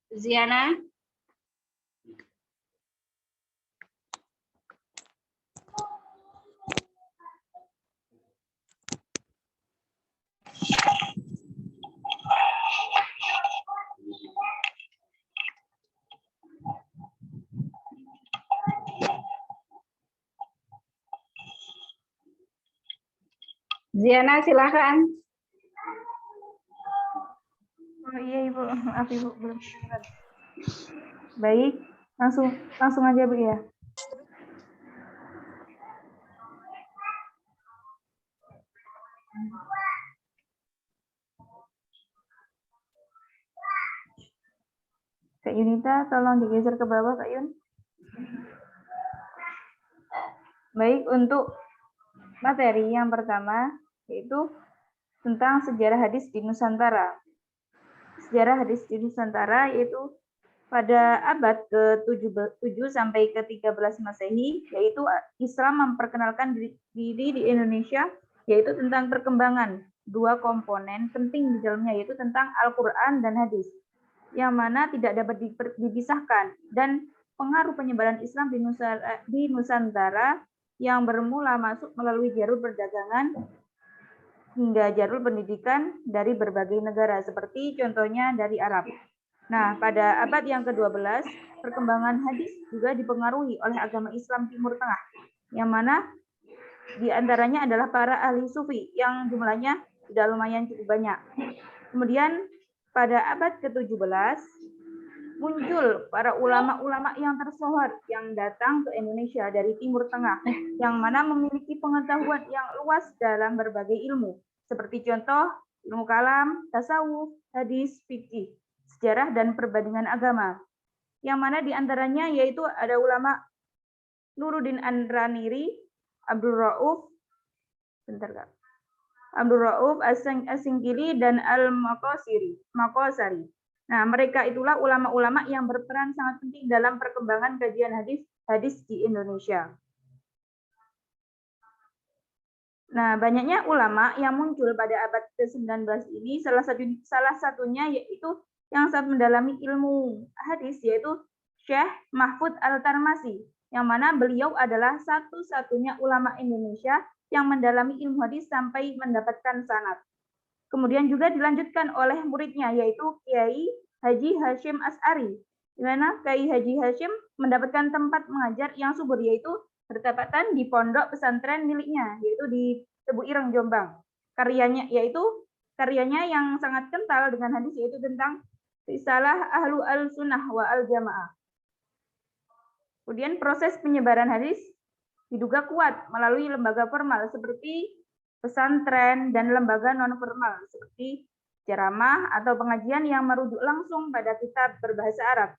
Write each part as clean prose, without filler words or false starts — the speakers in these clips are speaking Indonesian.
Ziana. Ziana, silakan. Oh iya Ibu, maaf Ibu belum. Baik, langsung aja Bu ya. Kak Yunita, tolong digeser ke bawah Kak Yun. Baik, untuk materi yang pertama yaitu tentang sejarah hadis di Nusantara. Sejarah hadis di Nusantara yaitu pada abad ke-7 sampai ke-13 Masehi, yaitu Islam memperkenalkan diri di Indonesia, yaitu tentang perkembangan dua komponen penting di dalamnya, yaitu tentang Al-Quran dan hadis, yang mana tidak dapat dipisahkan, dan pengaruh penyebaran Islam di Nusantara yang bermula masuk melalui jalur perdagangan hingga jalur pendidikan dari berbagai negara, seperti contohnya dari Arab. Nah, pada abad yang ke-12, perkembangan hadis juga dipengaruhi oleh agama Islam Timur Tengah, yang mana diantaranya adalah para ahli sufi, yang jumlahnya sudah lumayan cukup banyak. Kemudian, pada abad ke-17, muncul para ulama-ulama yang tersohor yang datang ke Indonesia dari Timur Tengah, yang mana memiliki pengetahuan yang luas dalam berbagai ilmu, seperti contoh ilmu kalam, tasawuf, hadis, fikih, sejarah, dan perbandingan agama, yang mana diantaranya yaitu ada ulama Nuruddin An-Raniri, Abdul Rauf As-Singkili, dan Al-Maqasari. Nah, mereka itulah ulama-ulama yang berperan sangat penting dalam perkembangan kajian hadis di Indonesia. Nah, banyaknya ulama yang muncul pada abad ke-19 ini, salah satunya yaitu yang sangat mendalami ilmu hadis, yaitu Syekh Mahfud Al-Tarmasi, yang mana beliau adalah satu-satunya ulama Indonesia yang mendalami ilmu hadis sampai mendapatkan sanad. Kemudian juga dilanjutkan oleh muridnya, yaitu Kiai Haji Hashim As'ari, di mana Kiai Haji Hashim mendapatkan tempat mengajar yang subur, yaitu bertepatan di pondok pesantren miliknya, yaitu di Tebu Ireng, Jombang. Karyanya yang sangat kental dengan hadis, yaitu tentang Risalah Ahlu Al-Sunnah wa Al-Jamaah. Kemudian proses penyebaran hadis diduga kuat melalui lembaga formal seperti pesantren dan lembaga non-formal seperti ceramah atau pengajian yang merujuk langsung pada kitab berbahasa Arab.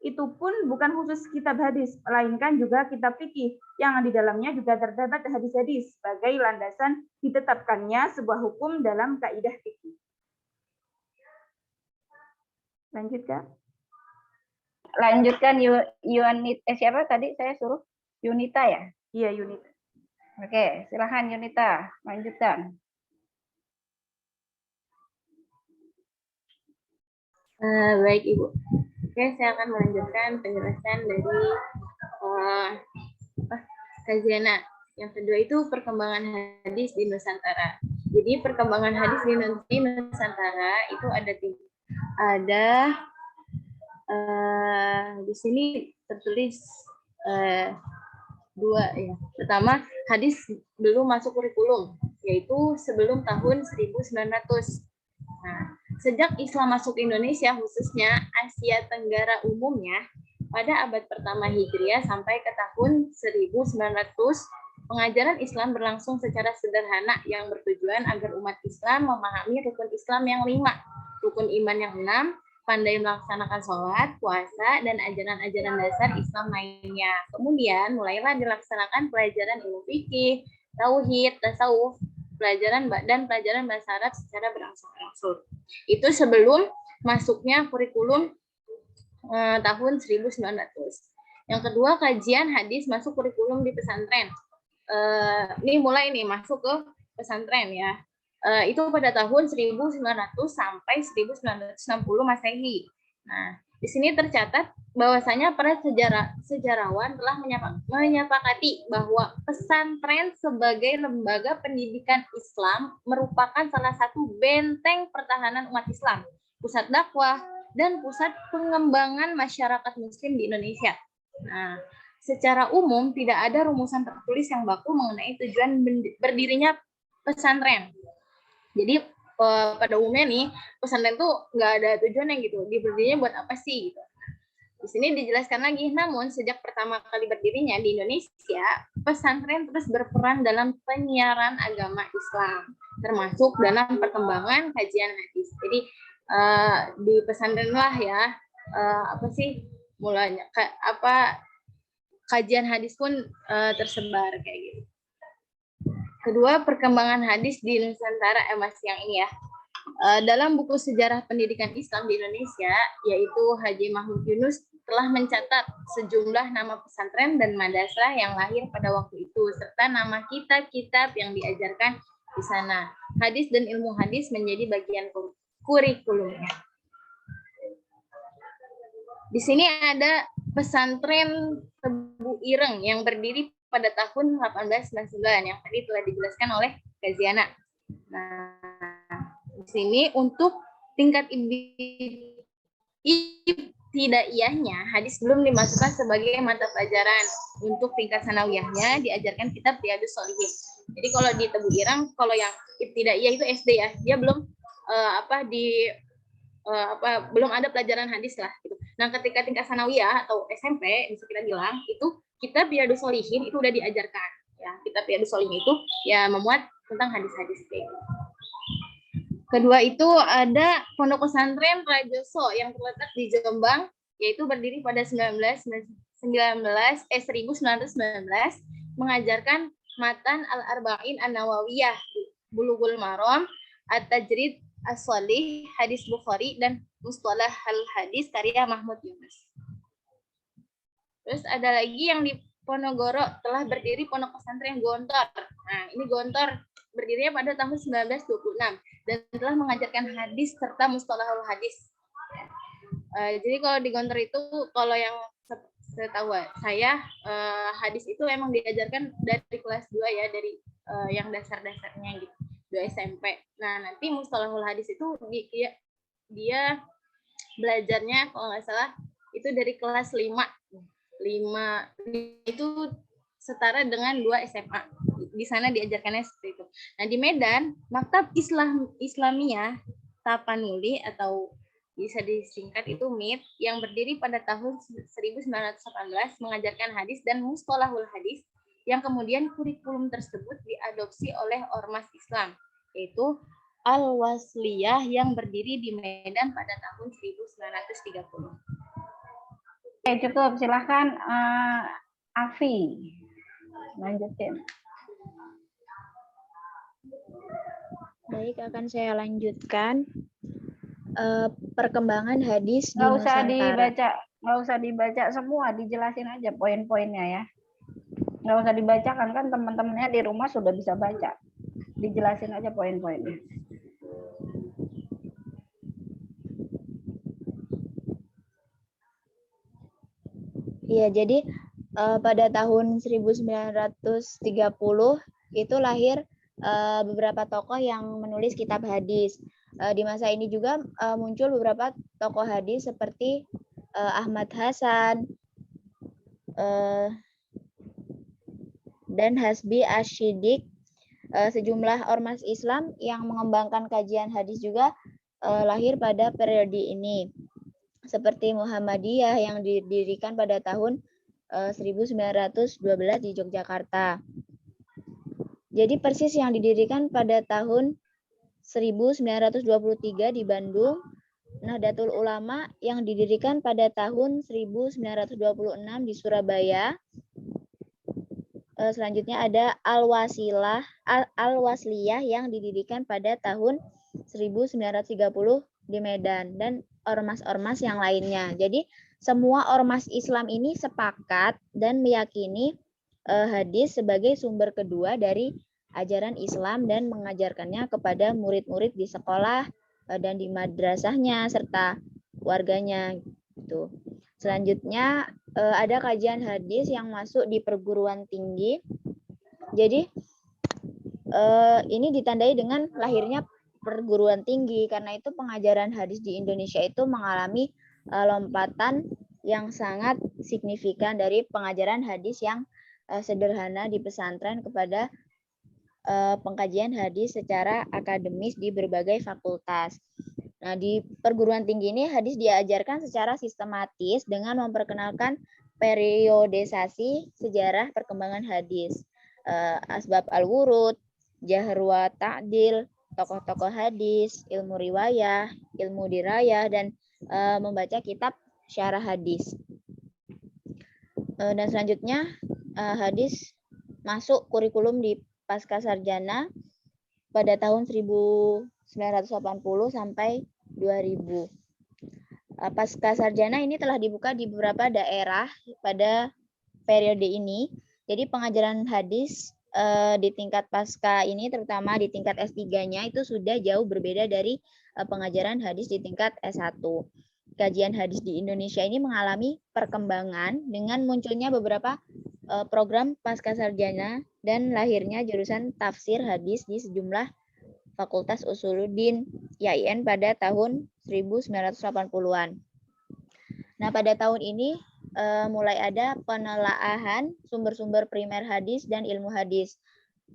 Itu pun bukan khusus kitab hadis, melainkan juga kitab fikih yang di dalamnya juga terdapat hadis-hadis sebagai landasan ditetapkannya sebuah hukum dalam kaidah fikih. Lanjut, Kak. Lanjutkan siapa tadi saya suruh? Yunita ya? Iya, Yunita. Oke, silakan Yunita, lanjutkan. Baik Ibu. Oke, saya akan melanjutkan penjelasan dari Kajiana. Yang kedua itu perkembangan hadis di Nusantara. Jadi perkembangan hadis di Nusantara itu di sini tertulis dua ya. Pertama, hadis belum masuk kurikulum, yaitu sebelum tahun 1900. Nah, sejak Islam masuk Indonesia, khususnya Asia Tenggara umumnya, pada abad pertama Hijriah sampai ke tahun 1900, pengajaran Islam berlangsung secara sederhana yang bertujuan agar umat Islam memahami rukun Islam yang 5, rukun iman yang 6, pandai melaksanakan sholat, puasa, dan ajaran-ajaran dasar Islam lainnya. Kemudian mulailah dilaksanakan pelajaran ilmu fikih, tauhid, tasawuf, pelajaran bahasa Arab secara berangsur-angsur. Itu sebelum masuknya kurikulum tahun 1900. Yang kedua, kajian hadis masuk kurikulum di pesantren. Ini mulai masuk ke pesantren ya. Itu pada tahun 1900 sampai 1960 Masehi. Nah, Di sini tercatat bahwasanya para sejarawan telah menyepakati bahwa pesantren sebagai lembaga pendidikan Islam merupakan salah satu benteng pertahanan umat Islam, pusat dakwah, dan pusat pengembangan masyarakat Muslim di Indonesia. Nah, secara umum tidak ada rumusan tertulis yang baku mengenai tujuan berdirinya pesantren. Jadi pada umumnya nih pesantren tuh nggak ada tujuannya gitu, berdirinya buat apa sih gitu. Di sini dijelaskan lagi, namun sejak pertama kali berdirinya di Indonesia, pesantren terus berperan dalam penyiaran agama Islam, termasuk dalam perkembangan kajian hadis. Jadi di pesantren lah ya, mulanya kajian hadis pun tersebar kayak gitu. Kedua, perkembangan hadis di Nusantara, masih yang ini ya. Dalam buku sejarah pendidikan Islam di Indonesia, yaitu Haji Mahmud Yunus telah mencatat sejumlah nama pesantren dan madrasah yang lahir pada waktu itu, serta nama kitab-kitab yang diajarkan di sana. Hadis dan ilmu hadis menjadi bagian kurikulumnya. Di sini ada pesantren Tebu Ireng yang berdiri pada tahun 1899 yang tadi telah dijelaskan oleh Kaziana. Nah, di sini untuk tingkat ibtidaiyahnya hadis belum dimasukkan sebagai mata pelajaran. Untuk tingkat sanawiyahnya diajarkan kitab Riyadhus Shalihin. Jadi kalau di Tebu Ireng, kalau yang ibtidaiyah itu SD ya, dia belum belum ada pelajaran hadis lah gitu. Nah, ketika tingkat sanawiyah atau SMP bisa kita bilang itu kitab Riyadhus Shalihin itu udah diajarkan ya. Kitab Riyadhus Shalihin itu ya memuat tentang hadis-hadis kayak gitu. Kedua itu ada Pondok Pesantren Rajoso yang terletak di Jombang, yaitu berdiri pada 1919 mengajarkan matan Al-Arba'in An-Nawawiyah, Bulughul Maram, At-Tajrid As-Shalih, Hadis Bukhari, dan Mustalah Al-Hadis karya Mahmud Yunus. Terus ada lagi yang di Ponorogo telah berdiri Pondok Pesantren Gontor. Nah, ini Gontor berdirinya pada tahun 1926 dan telah mengajarkan hadis serta mustalahul hadis. Jadi kalau di Gontor itu, kalau yang setahu saya, hadis itu emang diajarkan dari kelas 2 ya, dari yang dasar-dasarnya gitu, 2 SMP. Nah, nanti mustalahul hadis itu dia belajarnya kalau nggak salah itu dari kelas 5 itu setara dengan 2 SMA. Di sana diajarkannya seperti itu. Nah, di Medan, Maktab Islamiyah Tapanuli atau bisa disingkat itu MIT yang berdiri pada tahun 1918 mengajarkan hadis dan mustalahul hadis yang kemudian kurikulum tersebut diadopsi oleh Ormas Islam, yaitu Al-Wasliyah yang berdiri di Medan pada tahun 1930. Oke, cukup. Silahkan Afi lanjutin. Baik, akan saya lanjutkan. Perkembangan hadis di Nggak usah Nusantara. nggak usah dibaca semua, dijelasin aja poin-poinnya ya. Nggak usah dibacakan, kan teman-temannya di rumah sudah bisa baca. Dijelasin aja poin-poinnya. Iya, jadi pada tahun 1930 itu lahir beberapa tokoh yang menulis kitab hadis. Di masa ini juga muncul beberapa tokoh hadis seperti Ahmad Hasan dan Hasbi Asy-Syidik. Sejumlah ormas Islam yang mengembangkan kajian hadis juga lahir pada periode ini, seperti Muhammadiyah yang didirikan pada tahun 1912 di Yogyakarta. Jadi persis yang didirikan pada tahun 1923 di Bandung, Nahdlatul Ulama yang didirikan pada tahun 1926 di Surabaya. Selanjutnya ada Al-Wasliyah yang didirikan pada tahun 1930 di Medan, dan ormas-ormas yang lainnya. Jadi semua ormas Islam ini sepakat dan meyakini hadis sebagai sumber kedua dari ajaran Islam dan mengajarkannya kepada murid-murid di sekolah dan di madrasahnya serta warganya. Itu. Selanjutnya ada kajian hadis yang masuk di perguruan tinggi. Jadi ini ditandai dengan lahirnya perguruan tinggi, karena itu pengajaran hadis di Indonesia itu mengalami lompatan yang sangat signifikan dari pengajaran hadis yang sederhana di pesantren kepada pengkajian hadis secara akademis di berbagai fakultas. Nah, di perguruan tinggi ini hadis diajarkan secara sistematis dengan memperkenalkan periodisasi sejarah perkembangan hadis, asbab al-wurud, jahr wa ta'dil, tokoh-tokoh hadis, ilmu riwayah, ilmu dirayah, dan membaca kitab syarah hadis. Dan selanjutnya hadis masuk kurikulum di pasca sarjana pada tahun 1980 sampai 2000. Pasca sarjana ini telah dibuka di beberapa daerah pada periode ini. Jadi pengajaran hadis di tingkat pasca ini, terutama di tingkat S3-nya, itu sudah jauh berbeda dari pengajaran hadis di tingkat S1. Kajian hadis di Indonesia ini mengalami perkembangan dengan munculnya beberapa program pasca sarjana dan lahirnya jurusan tafsir hadis di sejumlah Fakultas Usuluddin YAIN pada tahun 1980-an. Nah, pada tahun ini mulai ada penelaahan sumber-sumber primer hadis dan ilmu hadis,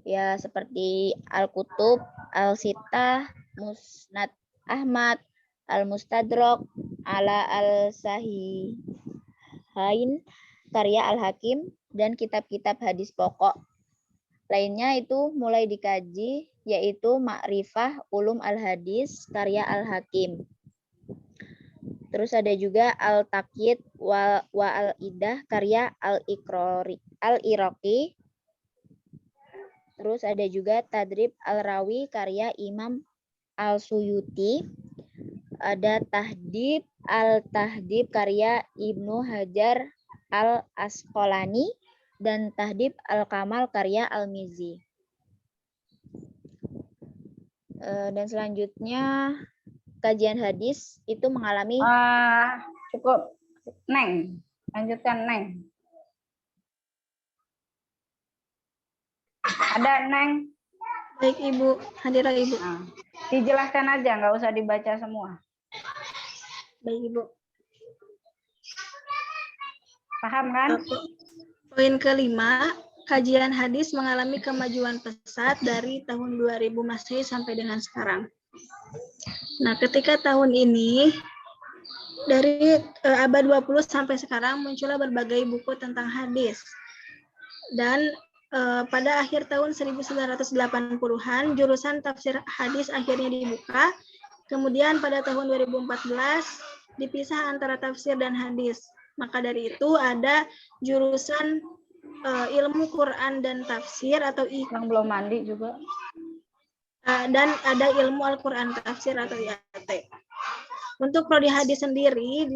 ya seperti Al-Kutub, Al-Sittah, Musnad Ahmad, Al-Mustadrak, Ala Al-Sahihain, karya Al-Hakim, dan kitab-kitab hadis pokok lainnya itu mulai dikaji, yaitu Ma'rifah Ulum Al-Hadis, karya Al-Hakim. Terus ada juga Al-Taqyid wa Al-Idah, karya Al-Iraqi. Terus ada juga Tadrib Al-Rawi, karya Imam Al-Suyuti. Ada Tahdib Al-Tahdib, karya Ibnu Hajar Al-Asqalani, dan Tahdib Al-Kamal, karya Al-Mizzi. Dan selanjutnya kajian hadis itu mengalami cukup. Neng, lanjutkan Neng. Ada Neng? Baik Ibu, hadirah Ibu. Nah, dijelaskan aja, nggak usah dibaca semua. Baik Ibu. Paham kan? Poin kelima, kajian hadis mengalami kemajuan pesat dari tahun 2000 Masehi sampai dengan sekarang. Nah, ketika tahun ini, dari abad 20 sampai sekarang muncullah berbagai buku tentang hadis. Dan pada akhir tahun 1980-an, jurusan tafsir hadis akhirnya dibuka. Kemudian pada tahun 2014, dipisah antara tafsir dan hadis. Maka dari itu ada jurusan ilmu Quran dan tafsir atau yang belum mandi juga. Dan ada ilmu Al-Quran tafsir atau IAT. Untuk prodi hadis sendiri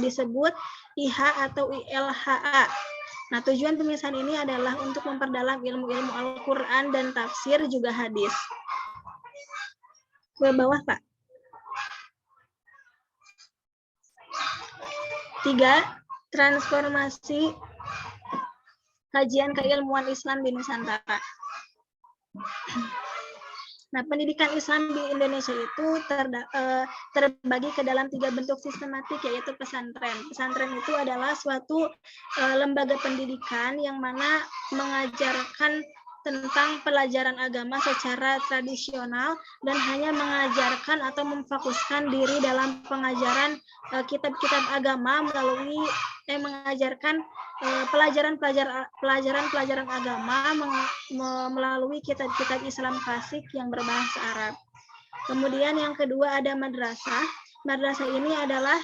disebut IH atau ILHA. Nah, tujuan pemisahan ini adalah untuk memperdalam ilmu-ilmu Al-Quran dan tafsir juga hadis. Ke bawah, Pak. 3. Transformasi kajian keilmuan Islam di Nusantara. Nah, pendidikan Islam di Indonesia itu terbagi ke dalam 3 bentuk sistematik, yaitu pesantren. Pesantren itu adalah suatu lembaga pendidikan yang mana mengajarkan tentang pelajaran agama secara tradisional dan hanya mengajarkan atau memfokuskan diri dalam pengajaran kitab-kitab agama melalui mengajarkan pelajaran agama melalui kitab-kitab Islam klasik yang berbahasa Arab. Kemudian yang kedua ada madrasah. Madrasah ini adalah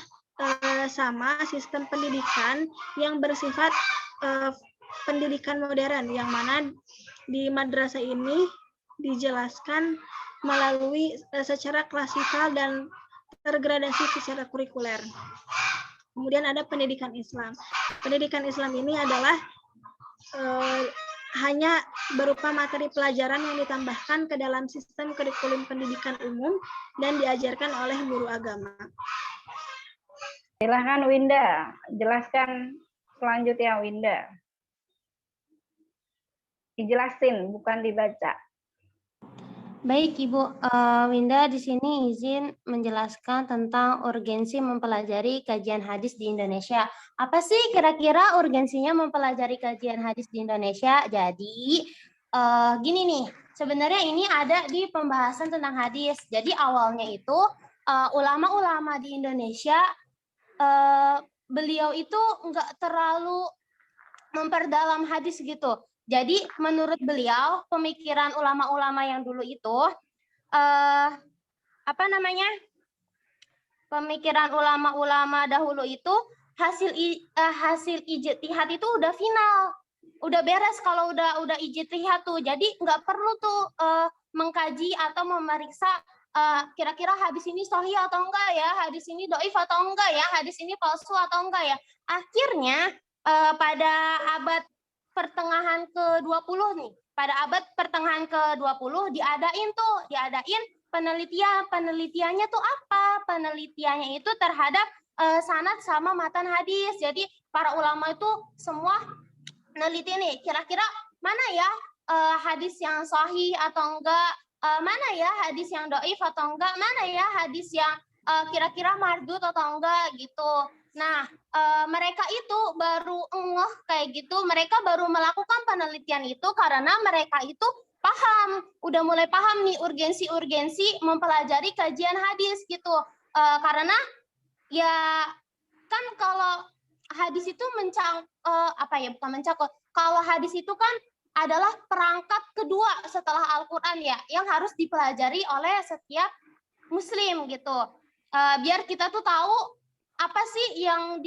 sama sistem pendidikan yang bersifat pendidikan modern, yang mana di madrasah ini dijelaskan melalui secara klasikal dan tergradasi secara kurikuler. Kemudian ada pendidikan Islam. Pendidikan Islam ini adalah hanya berupa materi pelajaran yang ditambahkan ke dalam sistem kurikulum pendidikan umum dan diajarkan oleh guru agama. Silahkan Winda, jelaskan selanjutnya Winda. Dijelasin, bukan dibaca. Baik, Ibu. Winda di sini izin menjelaskan tentang urgensi mempelajari kajian hadis di Indonesia. Apa sih kira-kira urgensinya mempelajari kajian hadis di Indonesia? Jadi, gini nih, sebenarnya ini ada di pembahasan tentang hadis. Jadi awalnya itu ulama-ulama di Indonesia, beliau itu nggak terlalu memperdalam hadis gitu. Jadi menurut beliau pemikiran ulama-ulama yang dulu itu pemikiran ulama-ulama dahulu itu hasil ijtihad itu udah final, udah beres kalau udah ijtihad tuh. Jadi nggak perlu tuh mengkaji atau memeriksa kira-kira hadis ini sahih atau enggak ya, hadis ini dhaif atau enggak ya, hadis ini palsu atau enggak ya. Akhirnya pada abad pertengahan ke-20 nih, pada abad pertengahan ke-20 diadain penelitiannya tuh apa? Penelitiannya itu terhadap sanad sama matan hadis. Jadi para ulama itu semua meneliti nih, kira-kira mana ya hadis yang sahih atau enggak, mana ya hadis yang dhaif atau enggak, mana ya hadis yang kira-kira mardud atau enggak gitu. Nah, mereka itu baru ngeh kayak gitu, mereka baru melakukan penelitian itu karena mereka itu paham, udah mulai paham nih urgensi mempelajari kajian hadis gitu. Karena ya kan kalau hadis itu bukan mencakup. Kalau hadis itu kan adalah perangkat kedua setelah Al-Qur'an ya, yang harus dipelajari oleh setiap muslim gitu. Biar kita tuh tahu apa sih yang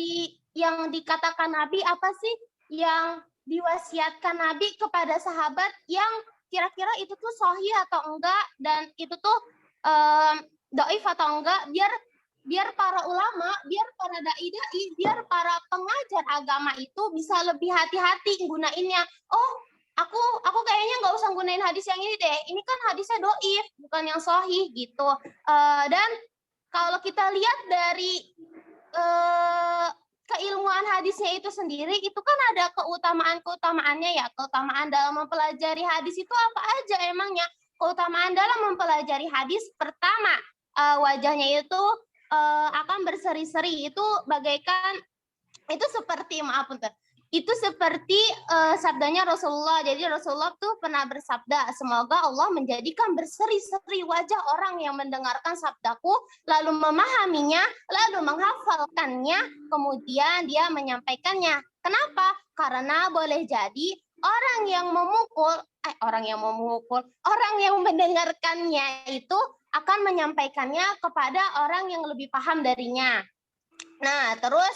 dikatakan Nabi, apa sih yang diwasiatkan Nabi kepada sahabat yang kira-kira itu tuh sahih atau enggak, dan itu tuh dhaif atau enggak, biar para ulama, biar para dai-dai, biar para pengajar agama itu bisa lebih hati-hati gunainnya. Oh, aku kayaknya nggak usah gunain hadis yang ini deh, ini kan hadisnya dhaif, bukan yang sahih gitu. Dan kalau kita lihat dari keilmuan hadisnya itu sendiri, itu kan ada keutamaannya ya. Keutamaan dalam mempelajari hadis itu apa aja emangnya? Keutamaan dalam mempelajari hadis, pertama, wajahnya itu akan berseri-seri. Itu bagaikan, itu seperti, itu seperti sabdanya Rasulullah. Jadi Rasulullah tuh pernah bersabda, semoga Allah menjadikan berseri-seri wajah orang yang mendengarkan sabdaku, lalu memahaminya, lalu menghafalkannya, kemudian dia menyampaikannya. Kenapa? Karena boleh jadi orang yang mendengarkannya itu akan menyampaikannya kepada orang yang lebih paham darinya. Nah, terus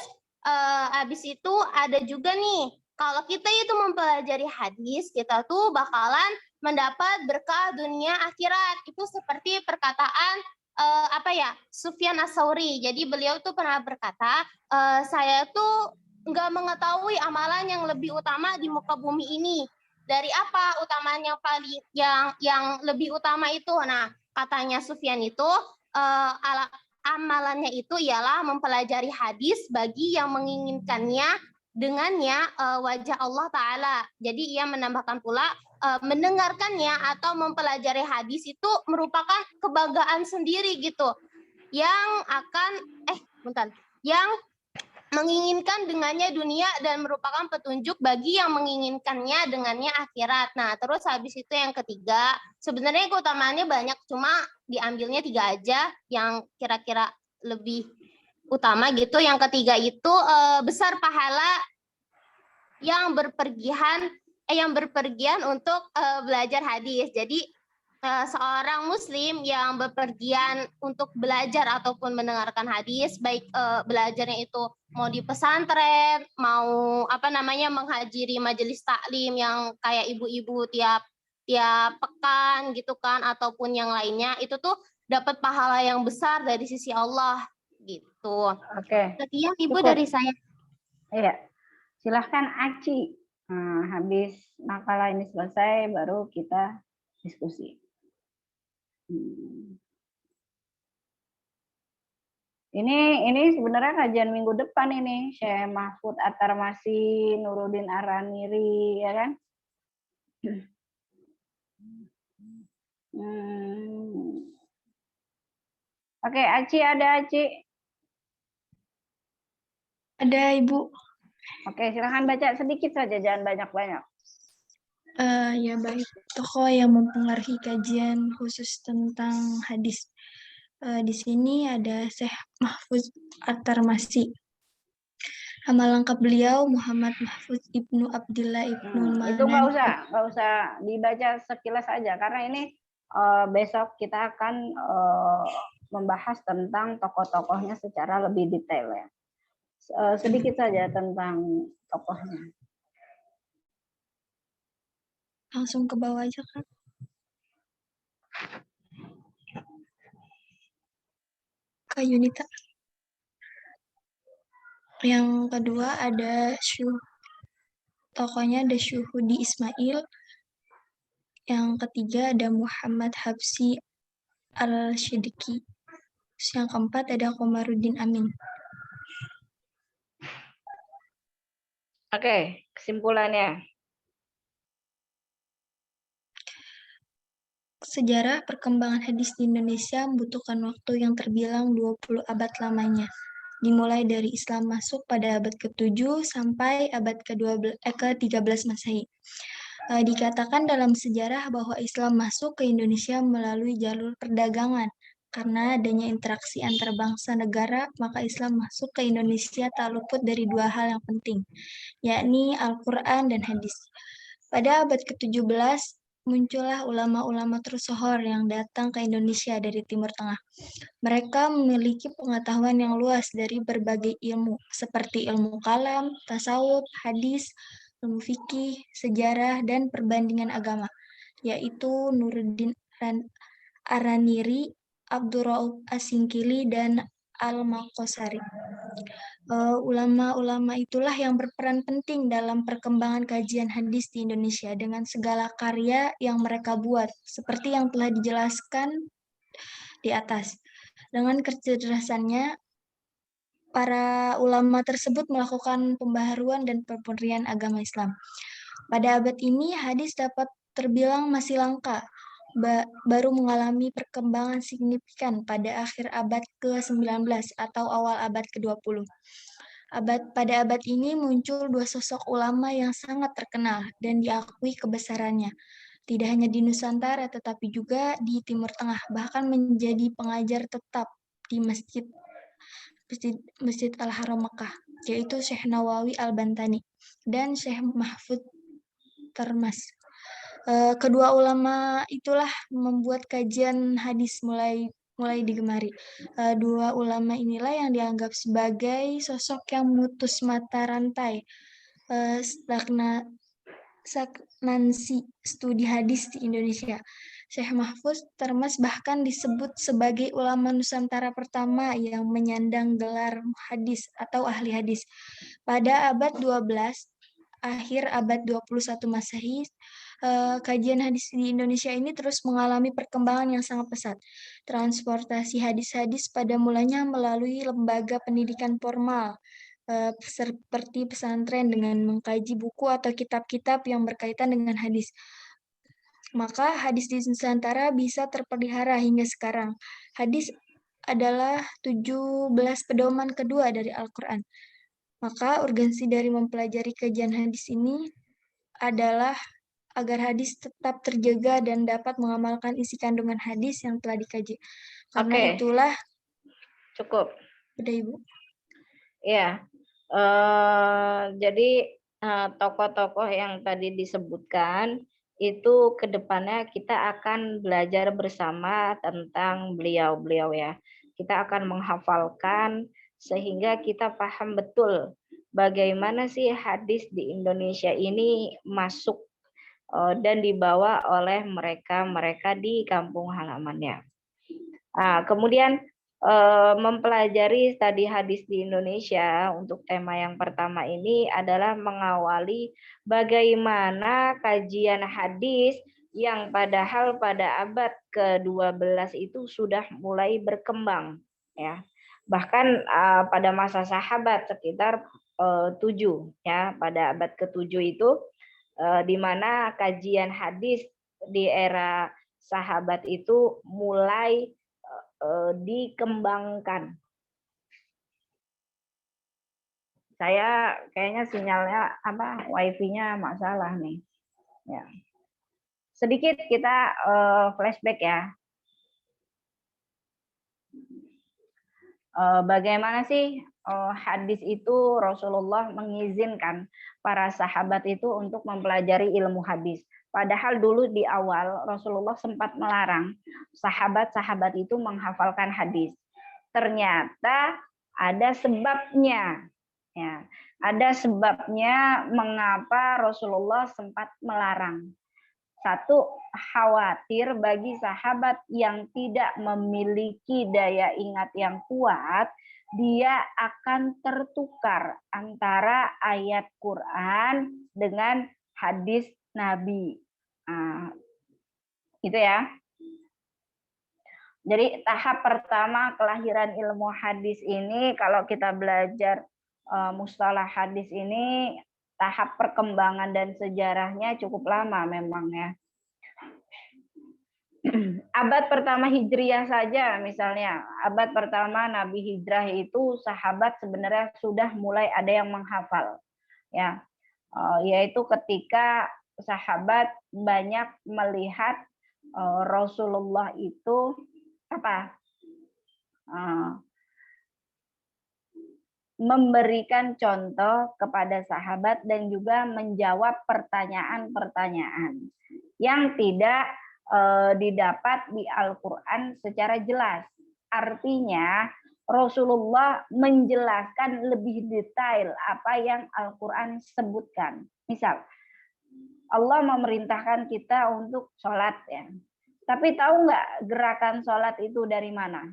habis itu ada juga nih, kalau kita itu mempelajari hadis, kita tuh bakalan mendapat berkah dunia akhirat. Itu seperti perkataan Sufyan Ats-Tsauri. Jadi beliau tuh pernah berkata, saya tuh nggak mengetahui amalan yang lebih utama di muka bumi ini. Dari apa utamanya paling yang lebih utama itu? Nah, katanya Sufyan itu amalannya itu ialah mempelajari hadis bagi yang menginginkannya dengannya wajah Allah Ta'ala. Jadi ia menambahkan pula mendengarkannya atau mempelajari hadis itu merupakan kebanggaan sendiri gitu, yang menginginkan dengannya dunia dan merupakan petunjuk bagi yang menginginkannya dengannya akhirat. Nah, terus habis itu yang ketiga, sebenarnya keutamaannya banyak, cuma diambilnya 3 aja yang kira-kira lebih utama gitu. Yang ketiga itu besar pahala yang berpergian untuk belajar hadis. Jadi seorang muslim yang bepergian untuk belajar ataupun mendengarkan hadis, baik belajarnya itu mau di pesantren, mau menghadiri majelis taklim yang kayak ibu-ibu tiap pekan gitu kan, ataupun yang lainnya, itu tuh dapat pahala yang besar dari sisi Allah gitu. Oke. Sekian Ibu Cukup. dari saya. Iya. Silahkan Aci. Nah, habis makalah ini selesai baru kita diskusi. Ini sebenarnya kajian minggu depan ini, Syekh Mahfud At-Tarmasi, Nuruddin Araniri, ya kan? Oke, Aci ada Aci? Ada, Ibu. Oke, silahkan baca sedikit saja, jangan banyak-banyak. Ya baik, tokoh yang mempengaruhi kajian khusus tentang hadis. Di sini ada Syekh Mahfuz At-Tarmasi. Nama lengkap beliau Muhammad Mahfuz Ibnu Abdillah Ibnu Itu Manan. nggak usah dibaca sekilas aja, karena ini besok kita akan membahas tentang tokoh-tokohnya secara lebih detail ya. Sedikit saja tentang tokohnya. Langsung ke bawah aja, Kak. Kak Yunita. Yang kedua ada tokohnya ada Syuhudi Ismail. Yang ketiga ada Muhammad Habsi Al-Shidiki. Yang keempat ada Komarudin Amin. Oke, kesimpulannya. Sejarah perkembangan hadis di Indonesia membutuhkan waktu yang terbilang 20 abad lamanya. Dimulai dari Islam masuk pada abad ke-7 sampai abad ke-13 Masehi. Dikatakan dalam sejarah bahwa Islam masuk ke Indonesia melalui jalur perdagangan. Karena adanya interaksi antar bangsa negara, maka Islam masuk ke Indonesia tak luput dari dua hal yang penting, yakni Al-Quran dan hadis. Pada abad ke-17, muncullah ulama-ulama tersohor yang datang ke Indonesia dari Timur Tengah. Mereka memiliki pengetahuan yang luas dari berbagai ilmu, seperti ilmu kalam, tasawuf, hadis, ilmu fikih, sejarah, dan perbandingan agama, yaitu Nuruddin Araniri, Abdurrauf Asingkili, dan Al-Maqasari. Ulama-ulama itulah yang berperan penting dalam perkembangan kajian hadis di Indonesia dengan segala karya yang mereka buat, seperti yang telah dijelaskan di atas. Dengan kecerdasannya, para ulama tersebut melakukan pembaharuan dan pemurnian agama Islam. Pada abad ini, hadis dapat terbilang masih langka, baru mengalami perkembangan signifikan pada akhir abad ke-19 atau awal abad ke-20. Pada abad ini muncul dua sosok ulama yang sangat terkenal dan diakui kebesarannya. Tidak hanya di Nusantara, tetapi juga di Timur Tengah, bahkan menjadi pengajar tetap di Masjid Al-Haram Makkah, yaitu Syekh Nawawi Al-Bantani dan Syekh Mahfud Tarmas. Kedua ulama itulah membuat kajian hadis mulai digemari. Dua ulama inilah yang dianggap sebagai sosok yang memutus mata rantai stagnansi studi hadis di Indonesia. Syekh Mahfuz Tarmas bahkan disebut sebagai ulama Nusantara pertama yang menyandang gelar hadis atau ahli hadis. Pada abad 12, akhir abad 21 Masehi, kajian hadis di Indonesia ini terus mengalami perkembangan yang sangat pesat. Transportasi hadis-hadis pada mulanya melalui lembaga pendidikan formal, seperti pesantren dengan mengkaji buku atau kitab-kitab yang berkaitan dengan hadis. Maka hadis di Nusantara bisa terpelihara hingga sekarang. Hadis adalah 17 pedoman kedua dari Al-Quran. Maka urgensi dari mempelajari kajian hadis ini adalah agar hadis tetap terjaga dan dapat mengamalkan isi kandungan hadis yang telah dikaji. Karena itulah cukup. Udah, Ibu. Ya. Jadi tokoh-tokoh yang tadi disebutkan itu kedepannya kita akan belajar bersama tentang beliau-beliau ya. Kita akan menghafalkan sehingga kita paham betul bagaimana sih hadis di Indonesia ini masuk dan dibawa oleh mereka di kampung halamannya. Kemudian mempelajari studi hadis di Indonesia untuk tema yang pertama ini adalah mengawali bagaimana kajian hadis yang padahal pada abad ke-12 itu sudah mulai berkembang ya. Bahkan pada masa sahabat sekitar 7 ya, pada abad ke-7 itu di mana kajian hadis di era sahabat itu mulai dikembangkan. Saya kayaknya sinyalnya wifi-nya masalah nih. Ya. Sedikit kita flashback ya. Bagaimana sih hadis itu Rasulullah mengizinkan para sahabat itu untuk mempelajari ilmu hadis. Padahal dulu di awal Rasulullah sempat melarang sahabat-sahabat itu menghafalkan hadis. Ternyata ada sebabnya. Ya, ada sebabnya mengapa Rasulullah sempat melarang. Satu, khawatir bagi sahabat yang tidak memiliki daya ingat yang kuat, dia akan tertukar antara ayat Quran dengan hadis Nabi. Nah, gitu ya. Jadi tahap pertama kelahiran ilmu hadis ini, kalau kita belajar mustalah hadis ini, tahap perkembangan dan sejarahnya cukup lama memang ya. Abad pertama Hijriah saja misalnya, abad pertama Nabi Hijrah itu sahabat sebenarnya sudah mulai ada yang menghafal. Ya, yaitu ketika sahabat banyak melihat Rasulullah itu memberikan contoh kepada sahabat dan juga menjawab pertanyaan-pertanyaan yang tidak didapat di Al-Quran secara jelas. Artinya Rasulullah menjelaskan lebih detail apa yang Al-Quran sebutkan. Misal, Allah memerintahkan kita untuk sholat ya. Tapi tahu nggak gerakan sholat itu dari mana?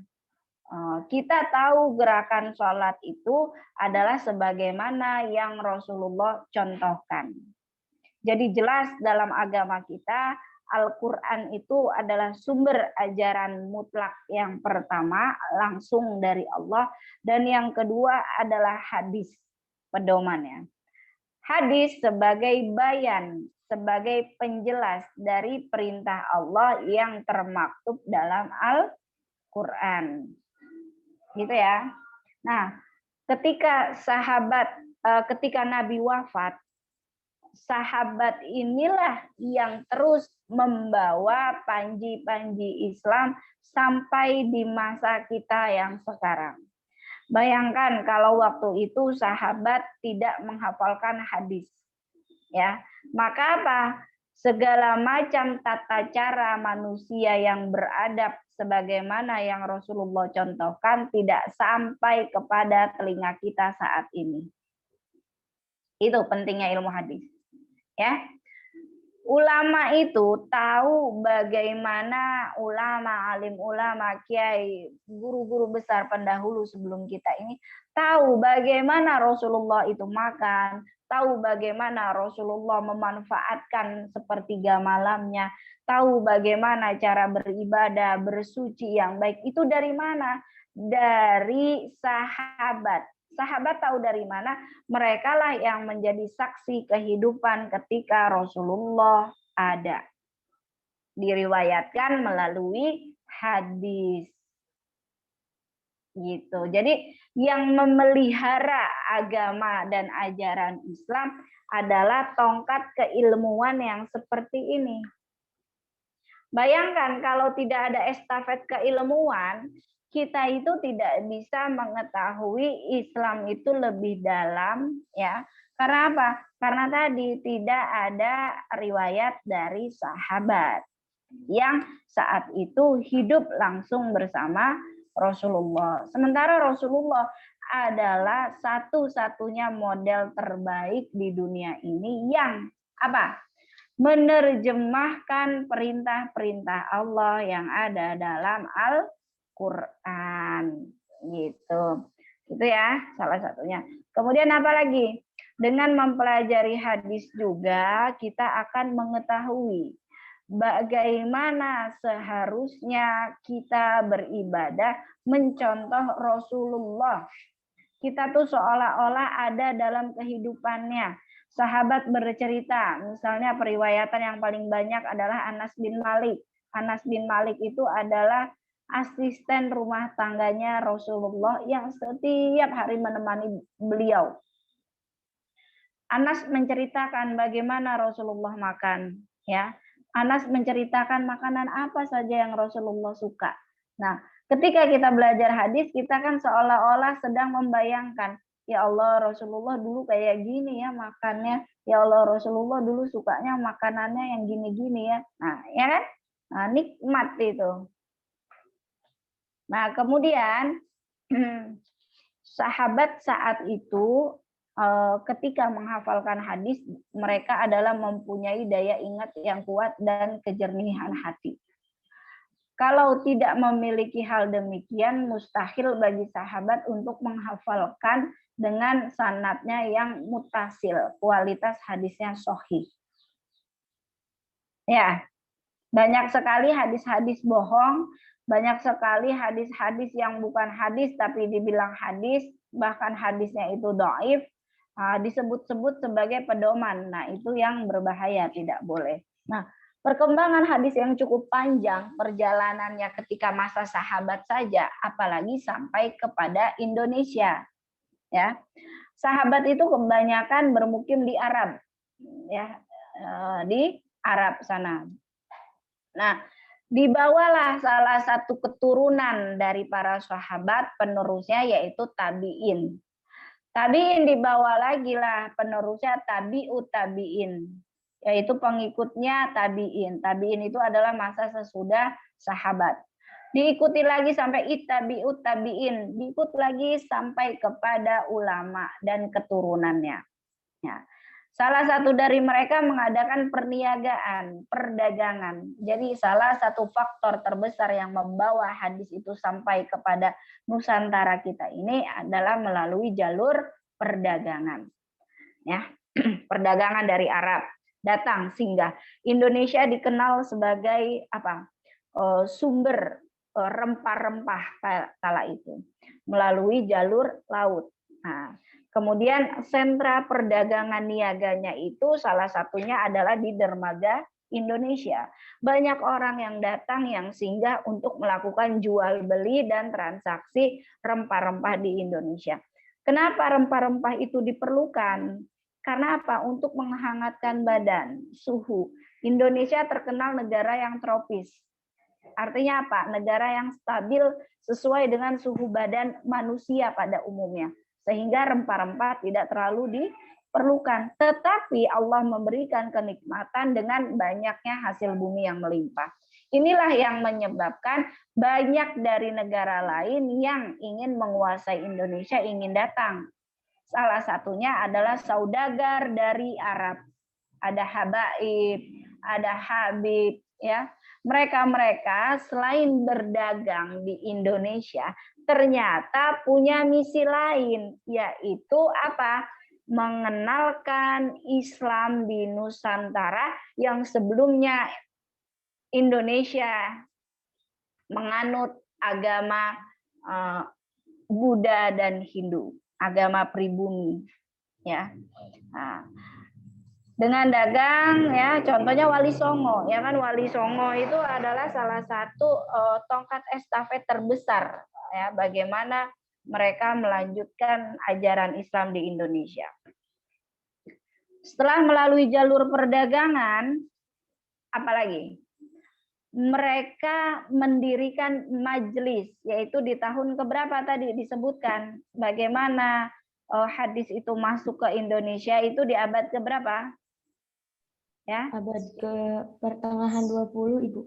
Kita tahu gerakan sholat itu adalah sebagaimana yang Rasulullah contohkan. Jadi jelas dalam agama kita, Al-Quran itu adalah sumber ajaran mutlak yang pertama, langsung dari Allah. Dan yang kedua adalah hadis, pedomannya. Hadis sebagai bayan, sebagai penjelas dari perintah Allah yang termaktub dalam Al-Quran. Gitu ya. Nah, ketika Nabi wafat, sahabat inilah yang terus membawa panji-panji Islam sampai di masa kita yang sekarang. Bayangkan kalau waktu itu sahabat tidak menghafalkan hadis. Ya, maka apa? Segala macam tata cara manusia yang beradab sebagaimana yang Rasulullah contohkan tidak sampai kepada telinga kita saat ini. Itu pentingnya ilmu hadis. Ya. Ulama itu tahu bagaimana alim ulama, kiai, guru-guru besar pendahulu sebelum kita ini tahu bagaimana Rasulullah itu makan, tahu bagaimana Rasulullah memanfaatkan sepertiga malamnya, tahu bagaimana cara beribadah, bersuci yang baik. Itu dari mana? Dari sahabat. Sahabat tahu dari mana? Mereka lah yang menjadi saksi kehidupan ketika Rasulullah ada. Diriwayatkan melalui hadis. Gitu. Jadi yang memelihara agama dan ajaran Islam adalah tongkat keilmuan yang seperti ini. Bayangkan kalau tidak ada estafet keilmuan, kita itu tidak bisa mengetahui Islam itu lebih dalam ya. Karena apa? Karena tadi tidak ada riwayat dari sahabat yang saat itu hidup langsung bersama Rasulullah. Sementara Rasulullah adalah satu-satunya model terbaik di dunia ini yang apa? Menerjemahkan perintah-perintah Allah yang ada dalam Al-Quran gitu. Itu ya salah satunya. Kemudian apa lagi? Dengan mempelajari hadis juga kita akan mengetahui bagaimana seharusnya kita beribadah mencontoh Rasulullah. Kita tuh seolah-olah ada dalam kehidupannya. Sahabat bercerita, misalnya periwayatan yang paling banyak adalah Anas bin Malik. Anas bin Malik itu adalah asisten rumah tangganya Rasulullah yang setiap hari menemani beliau. Anas menceritakan bagaimana Rasulullah makan, ya. Anas menceritakan makanan apa saja yang Rasulullah suka. Nah, ketika kita belajar hadis, kita kan seolah-olah sedang membayangkan, ya Allah, Rasulullah dulu kayak gini ya makannya. Ya Allah, Rasulullah dulu sukanya makanannya yang gini-gini ya. Nah, ya kan? Nah, nikmat itu. Nah, kemudian sahabat saat itu ketika menghafalkan hadis, mereka adalah mempunyai daya ingat yang kuat dan kejernihan hati. Kalau tidak memiliki hal demikian, mustahil bagi sahabat untuk menghafalkan dengan sanadnya yang mutasil, kualitas hadisnya sahih. Ya, banyak sekali hadis-hadis bohong, banyak sekali hadis-hadis yang bukan hadis tapi dibilang hadis, bahkan hadisnya itu dhaif, disebut-sebut sebagai pedoman. Nah, itu yang berbahaya, tidak boleh. Nah, perkembangan hadis yang cukup panjang, perjalanannya ketika masa sahabat saja, apalagi sampai kepada Indonesia. Ya, sahabat itu kebanyakan bermukim di Arab, ya, di Arab sana. Nah, dibawalah salah satu keturunan dari para sahabat penerusnya yaitu tabi'in. Tabi'in dibawa lagi lah penerusnya tabi'ut tabi'in, yaitu pengikutnya tabi'in. Tabi'in itu adalah masa sesudah sahabat. Diikuti lagi sampai ittabi'ut tabi'in, diikut lagi sampai kepada ulama dan keturunannya. Ya. Salah satu dari mereka mengadakan perniagaan, perdagangan. Jadi salah satu faktor terbesar yang membawa hadis itu sampai kepada Nusantara kita ini adalah melalui jalur perdagangan. Ya, perdagangan dari Arab datang singgah. Indonesia dikenal sebagai apa? Sumber rempah-rempah kala itu melalui jalur laut. Nah, kemudian sentra perdagangan niaganya itu salah satunya adalah di dermaga Indonesia. Banyak orang yang datang yang singgah untuk melakukan jual beli dan transaksi rempah-rempah di Indonesia. Kenapa rempah-rempah itu diperlukan? Karena apa? Untuk menghangatkan badan, suhu. Indonesia terkenal negara yang tropis. Artinya apa? Negara yang stabil sesuai dengan suhu badan manusia pada umumnya. Sehingga rempah-rempah tidak terlalu diperlukan. Tetapi Allah memberikan kenikmatan dengan banyaknya hasil bumi yang melimpah. Inilah yang menyebabkan banyak dari negara lain yang ingin menguasai Indonesia ingin datang. Salah satunya adalah saudagar dari Arab. Ada Habaib, ada Habib, ya. Mereka selain berdagang di Indonesia, ternyata punya misi lain, yaitu apa? Mengenalkan Islam di Nusantara yang sebelumnya Indonesia menganut agama Buddha dan Hindu, agama pribumi, ya. Nah, dengan dagang, ya, contohnya Wali Songo, ya kan, Wali Songo itu adalah salah satu tongkat estafet terbesar, ya, bagaimana mereka melanjutkan ajaran Islam di Indonesia. Setelah melalui jalur perdagangan, apalagi? Mereka mendirikan majelis, yaitu di tahun keberapa tadi disebutkan, bagaimana hadis itu masuk ke Indonesia itu di abad keberapa? Ya, abad ke pertengahan 20, Ibu.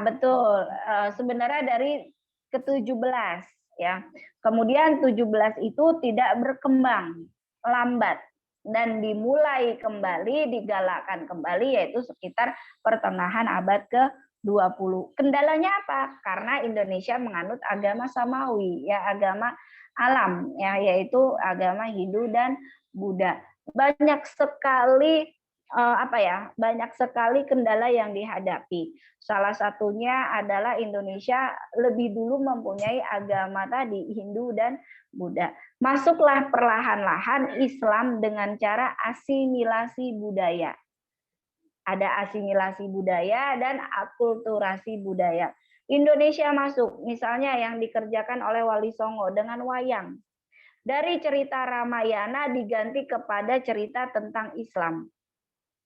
Betul. Sebenarnya dari ke-17, ya. Kemudian 17 itu tidak berkembang, lambat, dan dimulai kembali, digalakkan kembali yaitu sekitar pertengahan abad ke-20. Kendalanya apa? Karena Indonesia menganut agama Samawi, ya, agama alam, ya, yaitu agama Hindu dan Buddha. Banyak sekali banyak sekali kendala yang dihadapi. Salah satunya adalah Indonesia lebih dulu mempunyai agama tadi Hindu dan Buddha. Masuklah perlahan-lahan Islam dengan cara asimilasi budaya. Ada asimilasi budaya dan akulturasi budaya. Indonesia masuk, misalnya yang dikerjakan oleh Wali Songo dengan wayang. Dari cerita Ramayana diganti kepada cerita tentang Islam.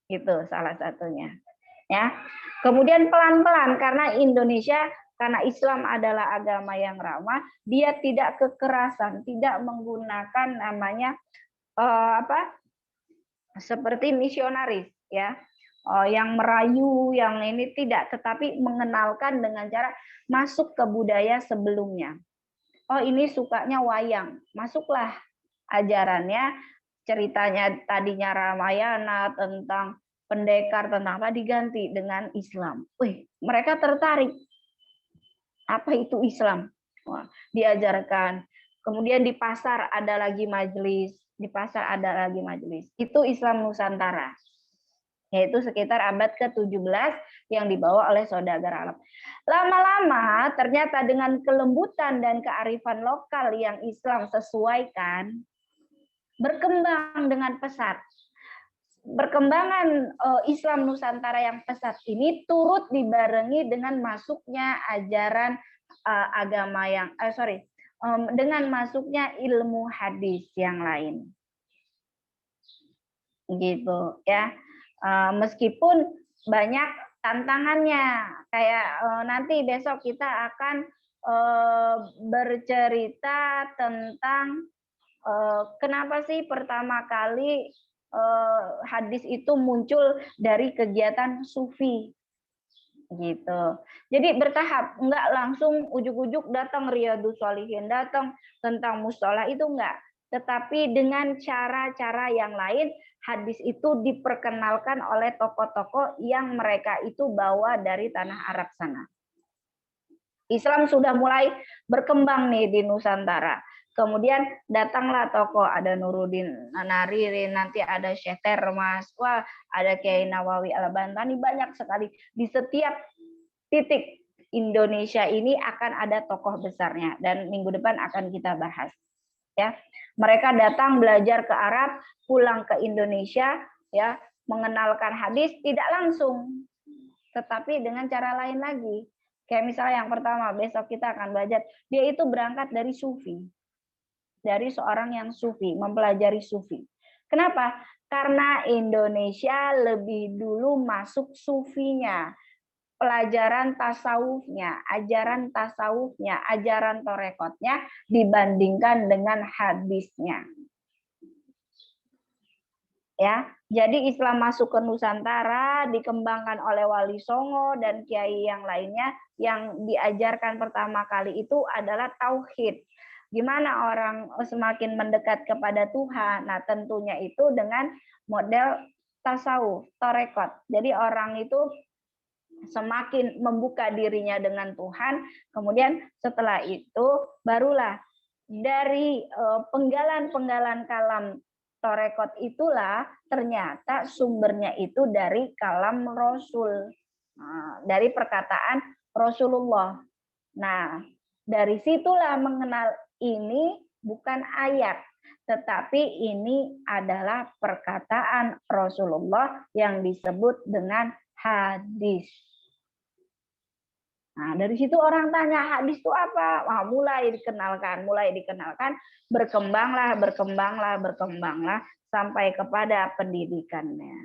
Itu salah satunya. Ya. Kemudian pelan-pelan karena Indonesia, karena Islam adalah agama yang ramah, dia tidak kekerasan, tidak menggunakan namanya seperti misionaris, ya. Yang merayu, yang ini tidak, tetapi mengenalkan dengan cara masuk ke budaya sebelumnya. Oh, ini sukanya wayang, masuklah ajarannya, ceritanya tadinya Ramayana tentang pendekar, tentang apa, diganti dengan Islam. Wih, mereka tertarik. Apa itu Islam? Wah, diajarkan. Kemudian di pasar ada lagi majelis, di pasar ada lagi majelis. Itu Islam Nusantara. Yaitu sekitar abad ke-17 yang dibawa oleh saudagar Arab. Lama-lama ternyata dengan kelembutan dan kearifan lokal yang Islam sesuaikan, berkembang dengan pesat. Perkembangan Islam Nusantara yang pesat ini turut dibarengi dengan masuknya ajaran agama yang dengan masuknya ilmu hadis yang lain. Gitu ya. Meskipun banyak tantangannya, kayak nanti besok kita akan bercerita tentang kenapa sih pertama kali hadis itu muncul dari kegiatan sufi, gitu. Jadi bertahap, enggak langsung ujuk-ujuk datang Riyadhus Shalihin, datang tentang mustalah, itu enggak. Tetapi dengan cara-cara yang lain, hadis itu diperkenalkan oleh tokoh-tokoh yang mereka itu bawa dari tanah Arab sana. Islam sudah mulai berkembang nih di Nusantara. Kemudian datanglah tokoh, ada Nuruddin Nariri, nanti ada Syekh Termas, wah, ada Kiai Nawawi Al-Bantani, banyak sekali. Di setiap titik Indonesia ini akan ada tokoh besarnya, dan minggu depan akan kita bahas. Ya, mereka datang belajar ke Arab, pulang ke Indonesia, ya, mengenalkan hadis tidak langsung, tetapi dengan cara lain lagi. Kayak misalnya yang pertama, besok kita akan belajar, dia itu berangkat dari sufi, dari seorang yang sufi, mempelajari sufi. Kenapa? Karena Indonesia lebih dulu masuk sufinya, pelajaran tasawufnya, ajaran torekotnya dibandingkan dengan hadisnya. Ya, jadi Islam masuk ke Nusantara dikembangkan oleh Wali Songo dan kiai yang lainnya. Yang diajarkan pertama kali itu adalah tauhid. Gimana orang semakin mendekat kepada Tuhan? Nah, tentunya itu dengan model tasawuf, torekot. Jadi orang itu semakin membuka dirinya dengan Tuhan, kemudian setelah itu barulah dari penggalan-penggalan kalam torekot itulah ternyata sumbernya itu dari kalam Rasul, dari perkataan Rasulullah. Nah, dari situlah mengenal ini bukan ayat, tetapi ini adalah perkataan Rasulullah yang disebut dengan hadis. Nah, dari situ orang tanya, hadis itu apa? Wah, mulai dikenalkan, berkembanglah sampai kepada pendidikannya.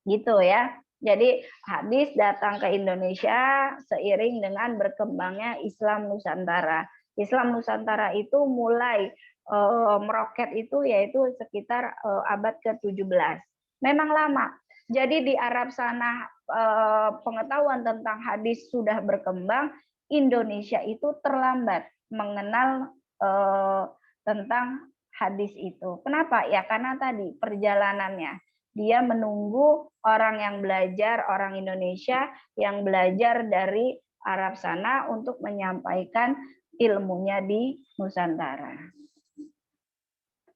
Gitu ya. Jadi hadis datang ke Indonesia seiring dengan berkembangnya Islam Nusantara. Islam Nusantara itu mulai meroket itu yaitu sekitar abad ke-17. Memang lama. Jadi di Arab sana pengetahuan tentang hadis sudah berkembang, Indonesia itu terlambat mengenal tentang hadis itu. Kenapa? Ya karena tadi perjalanannya. Dia menunggu orang yang belajar, orang Indonesia yang belajar dari Arab sana untuk menyampaikan ilmunya di Nusantara.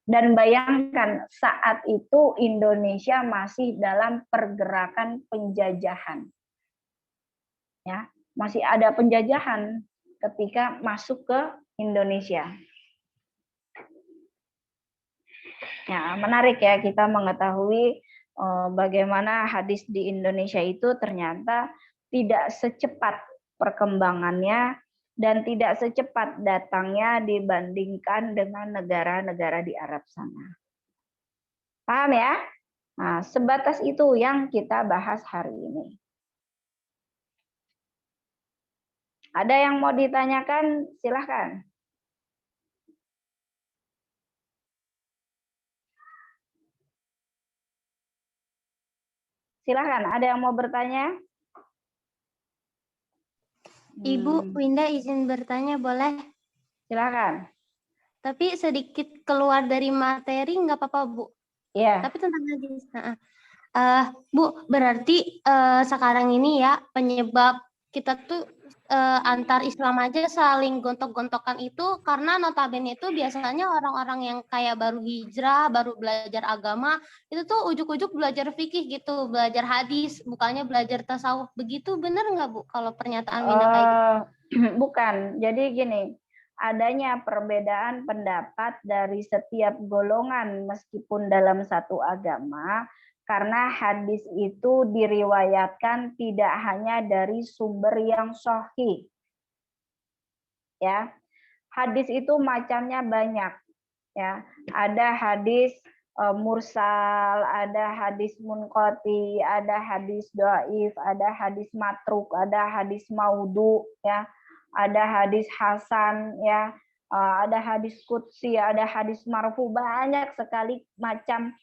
Dan bayangkan saat itu Indonesia masih dalam pergerakan penjajahan. Ya, masih ada penjajahan ketika masuk ke Indonesia. Ya, menarik ya kita mengetahui bagaimana hadis di Indonesia itu ternyata tidak secepat perkembangannya dan tidak secepat datangnya dibandingkan dengan negara-negara di Arab sana. Paham ya? Nah, sebatas itu yang kita bahas hari ini. Ada yang mau ditanyakan? Silahkan. Silahkan, ada yang mau bertanya? Ibu Winda izin bertanya boleh? Silahkan. Tapi sedikit keluar dari materi nggak apa-apa Bu. Iya. Tapi tentang hadis. Bu, berarti sekarang ini ya penyebab kita tuh antar Islam aja saling gontok-gontokan itu karena notabene itu biasanya orang-orang yang kayak baru hijrah, baru belajar agama, itu tuh ujuk-ujuk belajar fikih gitu, belajar hadis, bukannya belajar tasawuf. Begitu bener nggak Bu kalau pernyataan Winda kayak gitu? Bukan. Jadi gini, adanya perbedaan pendapat dari setiap golongan meskipun dalam satu agama, karena hadis itu diriwayatkan tidak hanya dari sumber yang sahih. Ya. Hadis itu macamnya banyak, ya. Ada hadis mursal, ada hadis munqati, ada hadis dhaif, ada hadis matruk, ada hadis maudhu, ya. Ada hadis hasan, ya. Ada hadis qudsi, ada hadis marfu, banyak sekali macam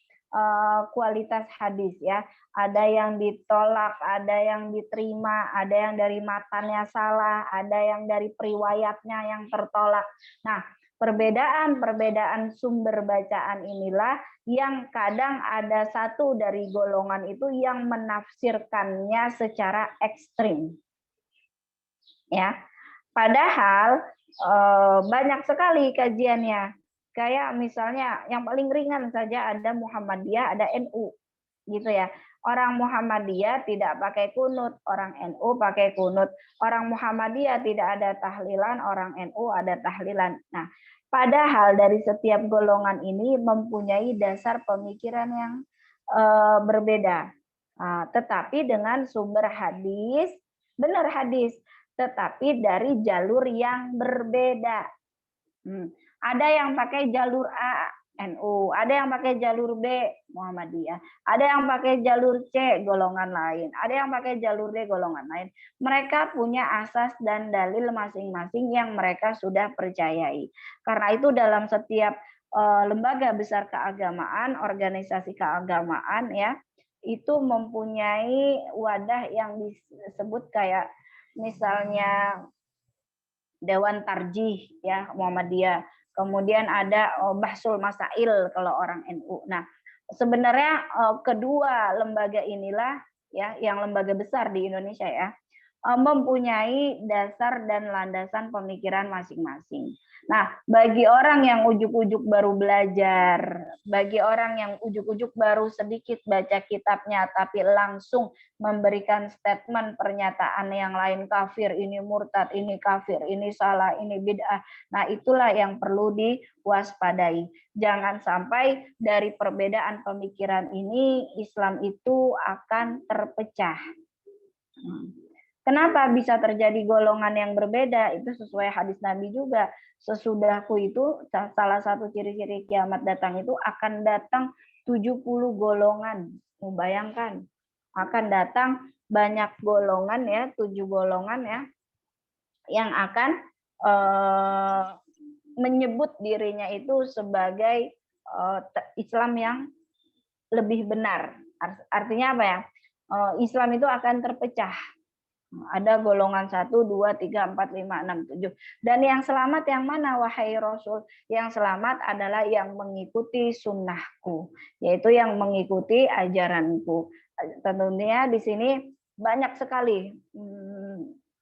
kualitas hadis, ya. Ada yang ditolak, ada yang diterima, ada yang dari matannya salah, ada yang dari periwayatnya yang tertolak. Nah, perbedaan-perbedaan sumber bacaan inilah yang kadang ada satu dari golongan itu yang menafsirkannya secara ekstrim. Ya. Padahal banyak sekali kajiannya. Kayak misalnya yang paling ringan saja ada Muhammadiyah, ada NU, gitu ya. Orang Muhammadiyah tidak pakai kunut, orang NU pakai kunut. Orang Muhammadiyah tidak ada tahlilan, orang NU ada tahlilan. Nah, padahal dari setiap golongan ini mempunyai dasar pemikiran yang berbeda. Tetapi dengan sumber hadis, benar hadis, tetapi dari jalur yang berbeda. Ada yang pakai jalur A, NU, ada yang pakai jalur B, Muhammadiyah, ada yang pakai jalur C, golongan lain, ada yang pakai jalur D, golongan lain. Mereka punya asas dan dalil masing-masing yang mereka sudah percayai. Karena itu dalam setiap lembaga besar keagamaan, organisasi keagamaan, ya, itu mempunyai wadah yang disebut kayak misalnya Dewan Tarjih, ya, Muhammadiyah. Kemudian ada Bahsul Masail kalau orang NU. Nah, sebenarnya kedua lembaga inilah, ya, yang lembaga besar di Indonesia, ya, mempunyai dasar dan landasan pemikiran masing-masing. Nah, bagi orang yang ujuk-ujuk baru belajar, bagi orang yang ujuk-ujuk baru sedikit baca kitabnya, tapi langsung memberikan statement pernyataan yang lain, kafir, ini murtad, ini kafir, ini salah, ini bid'ah. Nah, itulah yang perlu diwaspadai. Jangan sampai dari perbedaan pemikiran ini Islam itu akan terpecah. Kenapa bisa terjadi golongan yang berbeda? Itu sesuai hadis Nabi juga. Sesudahku itu salah satu ciri-ciri kiamat datang itu akan datang 70 golongan. Bayangkan, akan datang banyak golongan, ya, 7 golongan, ya, yang akan menyebut dirinya itu sebagai Islam yang lebih benar. Artinya apa ya? Islam itu akan terpecah. Ada golongan 1, 2, 3, 4, 5, 6, 7. Dan yang selamat yang mana, wahai Rasul? Yang selamat adalah yang mengikuti sunnahku, yaitu yang mengikuti ajaranku. Tentunya di sini banyak sekali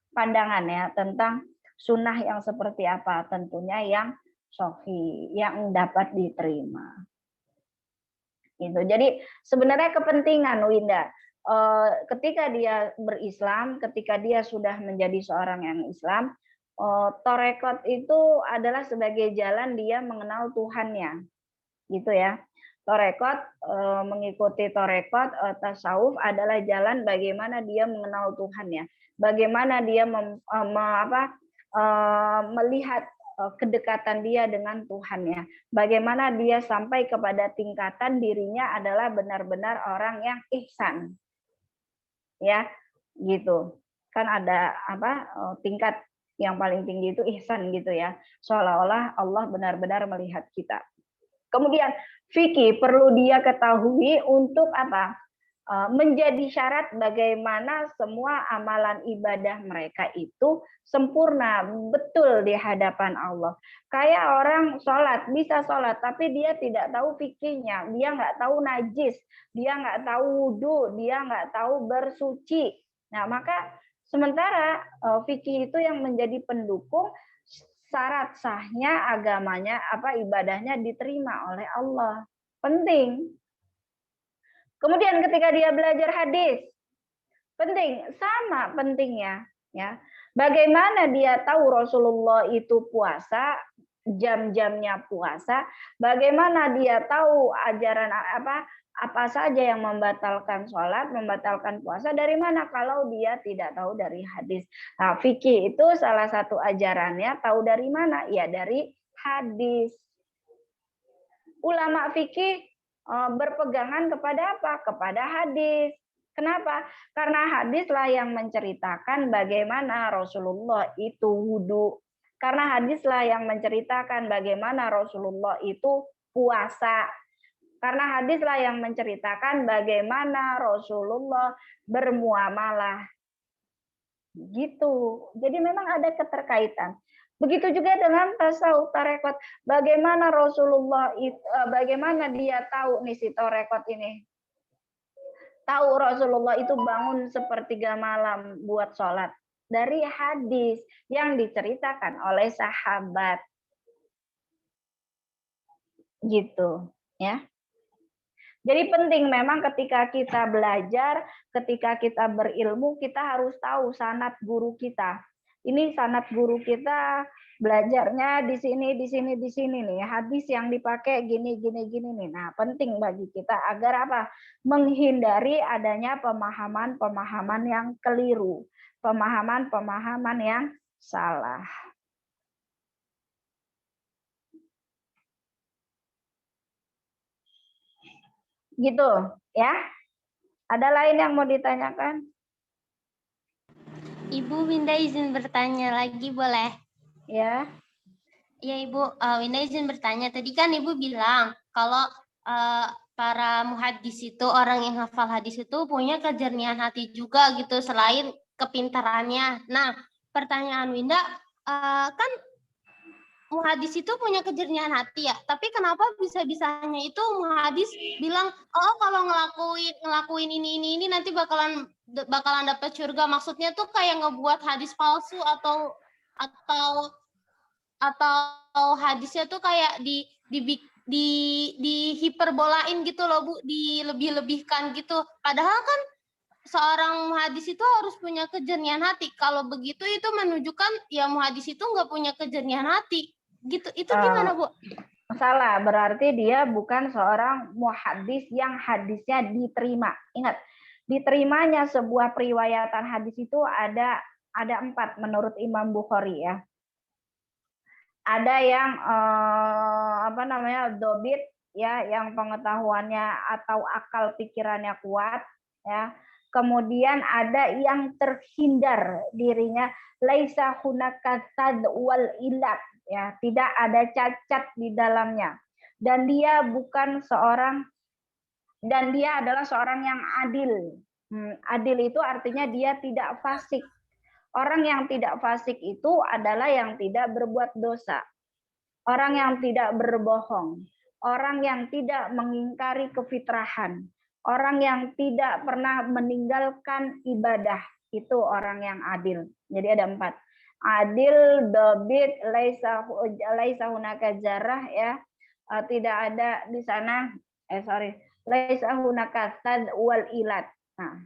pandangan, ya, tentang sunnah yang seperti apa. Tentunya yang sahih, yang dapat diterima. Gitu. Jadi sebenarnya kepentingan Winda, ketika dia berislam, ketika dia sudah menjadi seorang yang Islam, torekot itu adalah sebagai jalan dia mengenal Tuhannya, gitu ya. Torekot, mengikuti torekot, tasawuf adalah jalan bagaimana dia mengenal Tuhannya, bagaimana dia melihat kedekatan dia dengan Tuhannya. Bagaimana dia sampai kepada tingkatan dirinya adalah benar-benar orang yang ihsan. Ya, gitu. Kan ada tingkat yang paling tinggi itu ihsan gitu ya. Seolah-olah Allah benar-benar melihat kita. Kemudian fikih perlu dia ketahui untuk apa? Menjadi syarat bagaimana semua amalan ibadah mereka itu sempurna, betul di hadapan Allah. Kayak orang sholat, bisa sholat, tapi dia tidak tahu fikihnya, dia nggak tahu najis, dia nggak tahu wudhu, dia nggak tahu bersuci. Nah, maka sementara fikih itu yang menjadi pendukung syarat sahnya agamanya, ibadahnya diterima oleh Allah. Penting. Kemudian ketika dia belajar hadis, penting, sama pentingnya, ya. Bagaimana dia tahu Rasulullah itu puasa, jam-jamnya puasa, bagaimana dia tahu ajaran apa saja yang membatalkan sholat, membatalkan puasa, dari mana kalau dia tidak tahu dari hadis. Nah, fikih itu salah satu ajarannya, tahu dari mana? Ya dari hadis. Ulama fikih berpegangan kepada apa? Kepada hadis. Kenapa? Karena hadislah yang menceritakan bagaimana Rasulullah itu wudu. Karena hadislah yang menceritakan bagaimana Rasulullah itu puasa. Karena hadislah yang menceritakan bagaimana Rasulullah bermuamalah. Gitu. Jadi memang ada keterkaitan. Begitu juga dengan tasawuf tarekot. Bagaimana Rasulullah itu, bagaimana dia tahu nih si tarekot ini? Tahu Rasulullah itu bangun sepertiga malam buat sholat. Dari hadis yang diceritakan oleh sahabat. Gitu. Ya. Jadi penting memang ketika kita belajar, ketika kita berilmu, kita harus tahu sanad guru kita. Ini sanad guru kita belajarnya di sini nih. Hadis yang dipakai gini nih. Nah, penting bagi kita agar apa? Menghindari adanya pemahaman-pemahaman yang keliru, pemahaman-pemahaman yang salah. Gitu, ya. Ada lain yang mau ditanyakan? Ibu, Winda izin bertanya lagi, boleh? Ya. Ya, Ibu, Winda izin bertanya. Tadi kan Ibu bilang kalau para muhadis itu, orang yang hafal hadis itu punya kejernihan hati juga gitu, selain kepintarannya. Nah, pertanyaan Winda, kan muhadis itu punya kejernihan hati ya, tapi kenapa bisa-bisanya itu muhadis bilang, oh kalau ngelakuin ini nanti bakalan dapat surga. Maksudnya tuh kayak ngebuat hadis palsu atau hadisnya tuh kayak di hiperbolain gitu loh Bu, dilebih-lebihkan gitu. Padahal kan seorang muhadis itu harus punya kejernihan hati. Kalau begitu itu menunjukkan ya muhadis itu nggak punya kejernihan hati. Gitu. Itu gimana, Bu? Salah, berarti dia bukan seorang muhadis yang hadisnya diterima. Ingat, diterimanya sebuah periwayatan hadis itu ada 4 menurut Imam Bukhari ya. Ada yang dobit ya, yang pengetahuannya atau akal pikirannya kuat ya. Kemudian ada yang terhindar dirinya, laisa hunaka sad wal ilat ya, tidak ada cacat di dalamnya. Dan dia adalah seorang yang adil. Adil itu artinya dia tidak fasik. Orang yang tidak fasik itu adalah yang tidak berbuat dosa. Orang yang tidak berbohong. Orang yang tidak mengingkari kefitrahan. Orang yang tidak pernah meninggalkan ibadah. Itu orang yang adil. Jadi ada 4. adil, dobit, laisa hunaka jarah ya. Tidak ada di sana laisa hunaka tad wal ilat. Nah,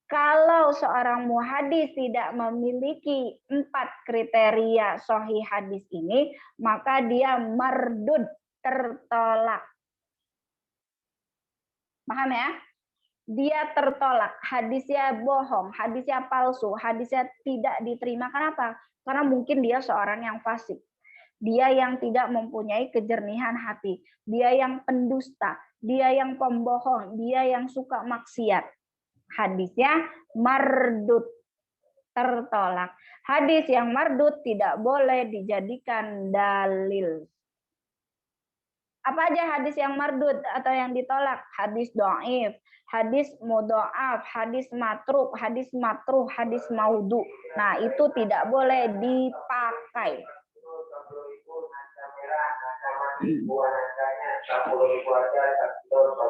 kalau seorang muhadis tidak memiliki 4 kriteria sahih hadis ini, maka dia mardud, tertolak. Paham ya? Dia tertolak, hadisnya bohong, hadisnya palsu, hadisnya tidak diterima. Kenapa? Karena mungkin dia seorang yang fasik. Dia yang tidak mempunyai kejernihan hati. Dia yang pendusta, dia yang pembohong, dia yang suka maksiat. Hadisnya mardud, tertolak. Hadis yang mardud tidak boleh dijadikan dalil. Apa aja hadis yang mardud atau yang ditolak? Hadis dhaif, hadis mudha'af, hadis matruk, hadis makruh, hadis maudhu. Nah, itu tidak boleh dipakai.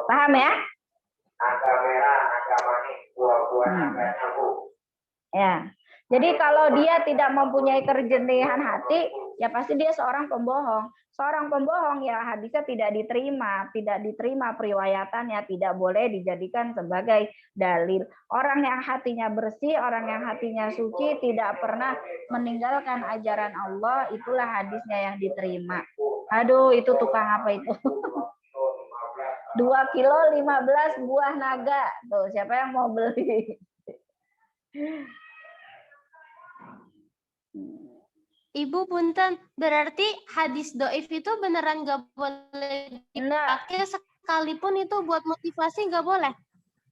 Paham ya? Ya. Jadi kalau dia tidak mempunyai kejernihan hati, ya pasti dia seorang pembohong. Seorang pembohong ya hadisnya tidak diterima periwayatannya, tidak boleh dijadikan sebagai dalil. Orang yang hatinya bersih, orang yang hatinya suci, tidak pernah meninggalkan ajaran Allah, itulah hadisnya yang diterima. Aduh, itu tukang apa itu? 2 kilo 15 buah naga. Tuh, siapa yang mau beli? Ibu punten, berarti hadis doif itu beneran nggak boleh dipakai sekalipun itu buat motivasi nggak boleh?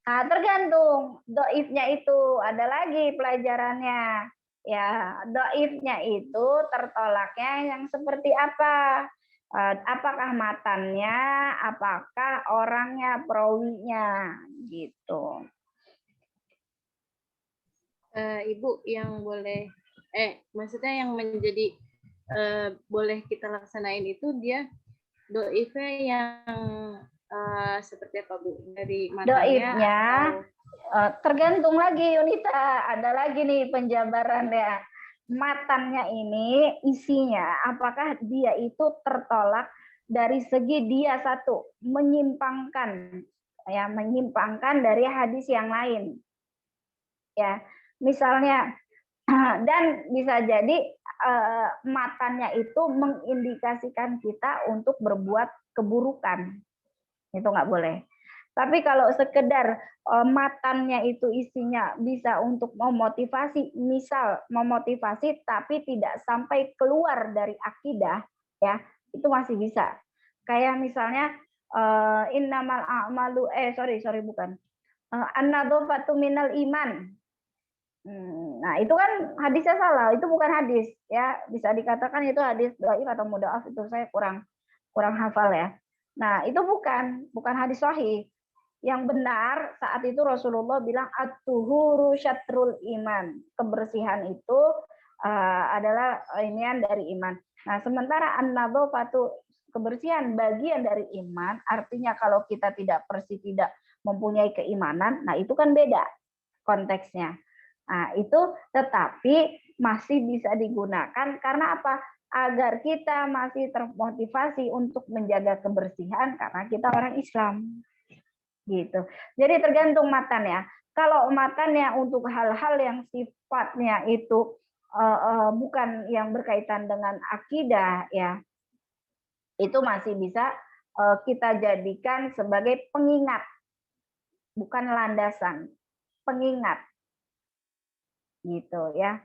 Nah, tergantung doifnya itu. Ada lagi pelajarannya. Ya, doifnya itu tertolaknya yang seperti apa? Apakah matannya, apakah orangnya, perawinya, gitu. Ibu yang boleh maksudnya yang menjadi boleh kita laksanain itu dia doifnya yang seperti apa Bu? Dari matanya Doifnya atau... tergantung lagi Yunita, ada lagi nih penjabaran ya. Matannya ini isinya apakah dia itu tertolak dari segi dia satu menyimpangkan dari hadis yang lain. Ya, misalnya dan bisa jadi matannya itu mengindikasikan kita untuk berbuat keburukan. Itu nggak boleh. Tapi kalau sekedar matannya itu isinya bisa untuk memotivasi, misal memotivasi tapi tidak sampai keluar dari akidah, ya itu masih bisa. Kayak misalnya innamal a'malu bukan. An-nadzafatu minal iman. Nah, itu kan hadisnya salah, itu bukan hadis ya. Bisa dikatakan itu hadis dhaif atau mudha'af, itu saya kurang hafal ya. Nah, itu bukan hadis sahih. Yang benar saat itu Rasulullah bilang at-tuhuru syatrul iman. Kebersihan itu adalah inian dari iman. Nah, sementara an-nadzafatu kebersihan bagian dari iman, artinya kalau kita tidak bersih, tidak mempunyai keimanan, nah itu kan beda konteksnya. Nah, itu tetapi masih bisa digunakan karena apa? Agar kita masih termotivasi untuk menjaga kebersihan karena kita orang Islam. Gitu. Jadi tergantung matan ya. Kalau matannya untuk hal-hal yang sifatnya itu bukan yang berkaitan dengan akidah ya, itu masih bisa kita jadikan sebagai pengingat, bukan landasan, pengingat. Gitu ya.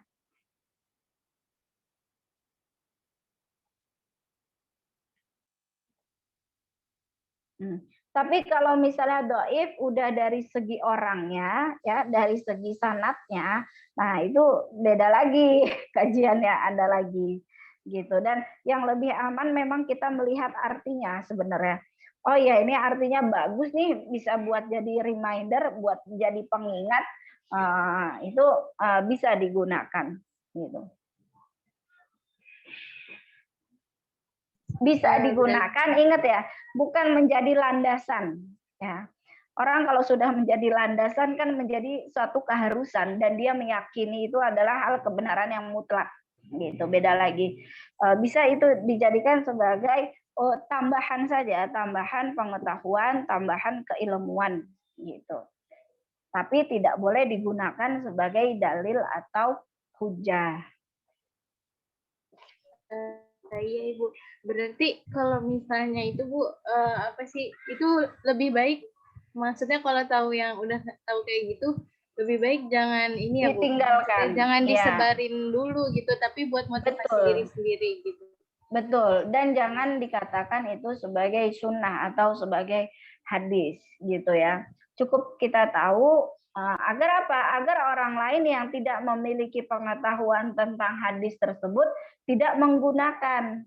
Tapi kalau misalnya dhaif udah dari segi orangnya ya, dari segi sanadnya, nah itu beda lagi kajiannya, ada lagi gitu. Dan yang lebih aman memang kita melihat artinya sebenarnya. Oh ya, ini artinya bagus nih, bisa buat jadi reminder, buat jadi pengingat. Itu bisa digunakan gitu. Bisa digunakan, ingat ya, bukan menjadi landasan ya. Orang kalau sudah menjadi landasan kan menjadi suatu keharusan dan dia meyakini itu adalah hal kebenaran yang mutlak. gitu, beda lagi. Bisa itu dijadikan sebagai tambahan saja, tambahan pengetahuan, tambahan keilmuan gitu. Tapi tidak boleh digunakan sebagai dalil atau hujah. Iya Ibu, berarti kalau misalnya itu Bu, apa sih, itu lebih baik, maksudnya kalau tahu yang udah tahu kayak gitu, lebih baik jangan ini ya Bu, Ditinggalkan. jangan Ya, disebarin dulu gitu, tapi buat motivasi betul. diri sendiri gitu. Betul, dan jangan dikatakan itu sebagai sunnah atau sebagai hadis gitu ya. Cukup kita tahu agar apa? Agar orang lain yang tidak memiliki pengetahuan tentang hadis tersebut tidak menggunakan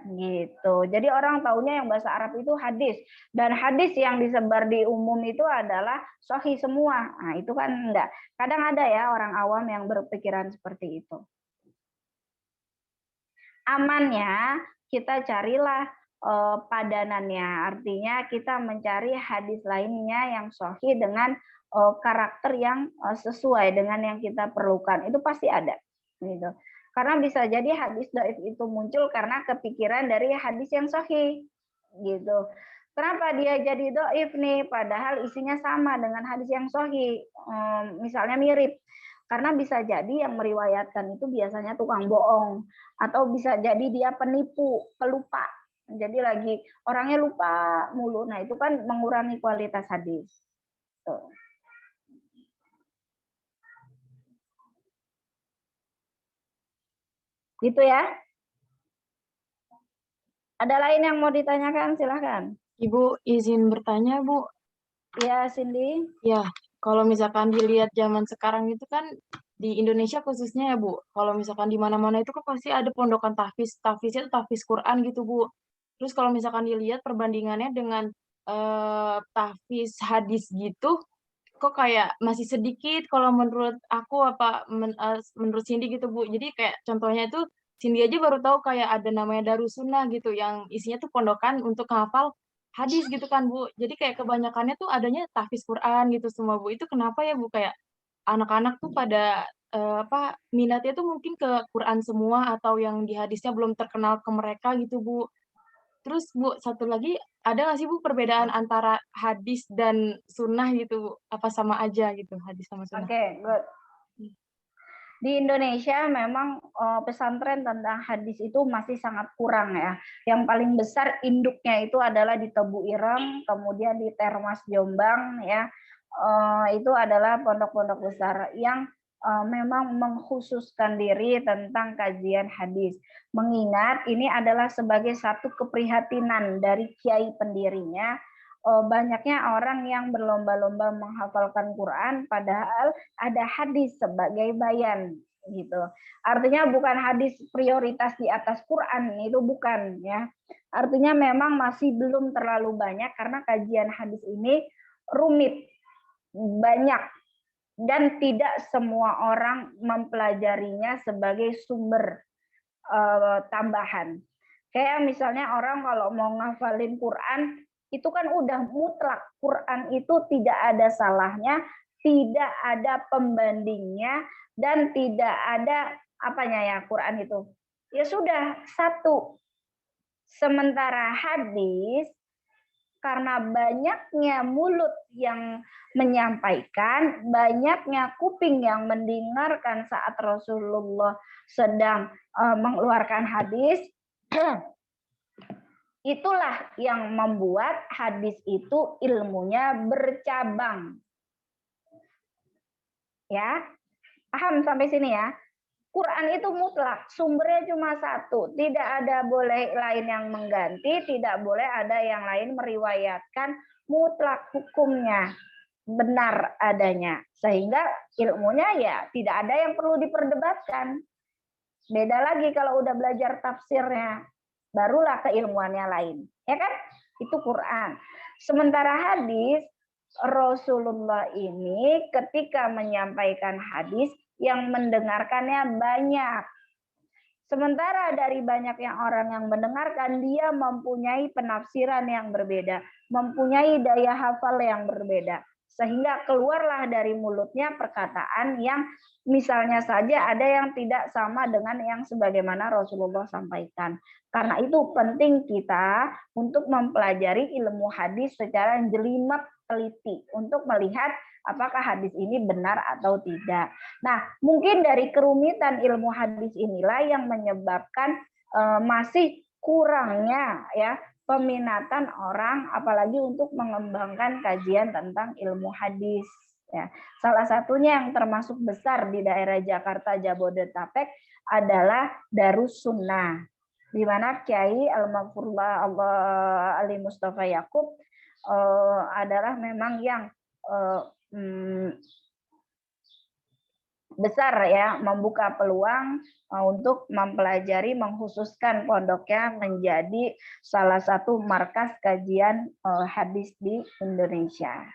gitu. Jadi orang taunya yang bahasa Arab itu hadis, dan hadis yang disebar di umum itu adalah sahih semua. Nah, itu kan enggak. Kadang ada ya orang awam yang berpikiran seperti itu. Amannya kita carilah padanannya, artinya kita mencari hadis lainnya yang sahih dengan karakter yang sesuai dengan yang kita perlukan. Itu pasti ada gitu. Karena bisa jadi hadis dhaif itu muncul karena kepikiran dari hadis yang sahih gitu. Kenapa dia jadi dhaif nih padahal isinya sama dengan hadis yang sahih, misalnya mirip. Karena bisa jadi yang meriwayatkan itu biasanya tukang bohong, atau bisa jadi dia penipu, pelupa. Jadi lagi orangnya lupa mulu. Nah, itu kan mengurangi kualitas hadis. Tuh. Gitu ya. Ada lain yang mau ditanyakan? Silahkan. Ibu izin bertanya, Bu. Ya, Cindy. Ya, kalau misalkan dilihat zaman sekarang itu kan di Indonesia khususnya ya, Bu. Kalau misalkan di mana-mana itu kan pasti ada pondokan tahfiz. Tahfiznya itu tahfiz Quran gitu, Bu. Terus kalau misalkan dilihat perbandingannya dengan tahfiz hadis gitu, kok kayak masih sedikit kalau menurut aku menurut Cindy gitu, Bu. Jadi kayak contohnya itu Cindy aja baru tahu kayak ada namanya Darussunnah gitu yang isinya tuh pondokan untuk hafal hadis gitu kan, Bu. Jadi kayak kebanyakannya tuh adanya tahfiz Quran gitu semua, Bu. Itu kenapa ya, Bu? Kayak anak-anak tuh pada minatnya tuh mungkin ke Quran semua atau yang di hadisnya belum terkenal ke mereka gitu, Bu. Terus Bu, satu lagi, ada nggak sih Bu perbedaan antara hadis dan sunnah gitu, Bu? Apa sama aja gitu, hadis sama sunnah? Oke, good. Di Indonesia memang pesantren tentang hadis itu masih sangat kurang ya. Yang paling besar induknya itu adalah di Tebu Ireng, kemudian di Termas Jombang ya. Itu adalah pondok-pondok besar yang memang mengkhususkan diri tentang kajian hadis. Mengingat ini adalah sebagai satu keprihatinan dari kiai pendirinya, banyaknya orang yang berlomba-lomba menghafalkan Quran padahal ada hadis sebagai bayan gitu. Artinya bukan hadis prioritas di atas Quran, itu bukan ya. Artinya memang masih belum terlalu banyak karena kajian hadis ini rumit, banyak, dan tidak semua orang mempelajarinya sebagai sumber tambahan. Kayak misalnya orang kalau mau ngafalin Quran itu kan udah mutlak, Quran itu tidak ada salahnya, tidak ada pembandingnya, dan tidak ada apanya ya Quran itu. Ya sudah, satu. Sementara hadis, karena banyaknya mulut yang menyampaikan, banyaknya kuping yang mendengarkan saat Rasulullah sedang mengeluarkan hadis, itulah yang membuat hadis itu ilmunya bercabang. Ya, paham sampai sini ya? Quran itu mutlak, sumbernya cuma satu, tidak ada boleh lain yang mengganti, tidak boleh ada yang lain meriwayatkan, mutlak hukumnya benar adanya, sehingga ilmunya ya tidak ada yang perlu diperdebatkan. Beda lagi kalau udah belajar tafsirnya, barulah keilmuannya lain, ya kan? Itu Quran. Sementara hadis, Rasulullah ini ketika menyampaikan hadis yang mendengarkannya banyak. Sementara dari banyak yang orang yang mendengarkan, dia mempunyai penafsiran yang berbeda, mempunyai daya hafal yang berbeda. sehingga keluarlah dari mulutnya perkataan yang misalnya saja ada yang tidak sama dengan yang sebagaimana Rasulullah sampaikan. Karena itu penting kita untuk mempelajari ilmu hadis secara jelimet teliti untuk melihat apakah hadis ini benar atau tidak. Nah, mungkin dari kerumitan ilmu hadis inilah yang menyebabkan masih kurangnya ya peminatan orang, apalagi untuk mengembangkan kajian tentang ilmu hadis. Ya, salah satunya yang termasuk besar di daerah Jakarta Jabodetabek adalah Darus Sunnah, di mana Kiai Al-Maghfurullah Ali Mustafa Yakub adalah memang yang besar ya, membuka peluang untuk mempelajari, mengkhususkan pondoknya menjadi salah satu markas kajian hadis di Indonesia.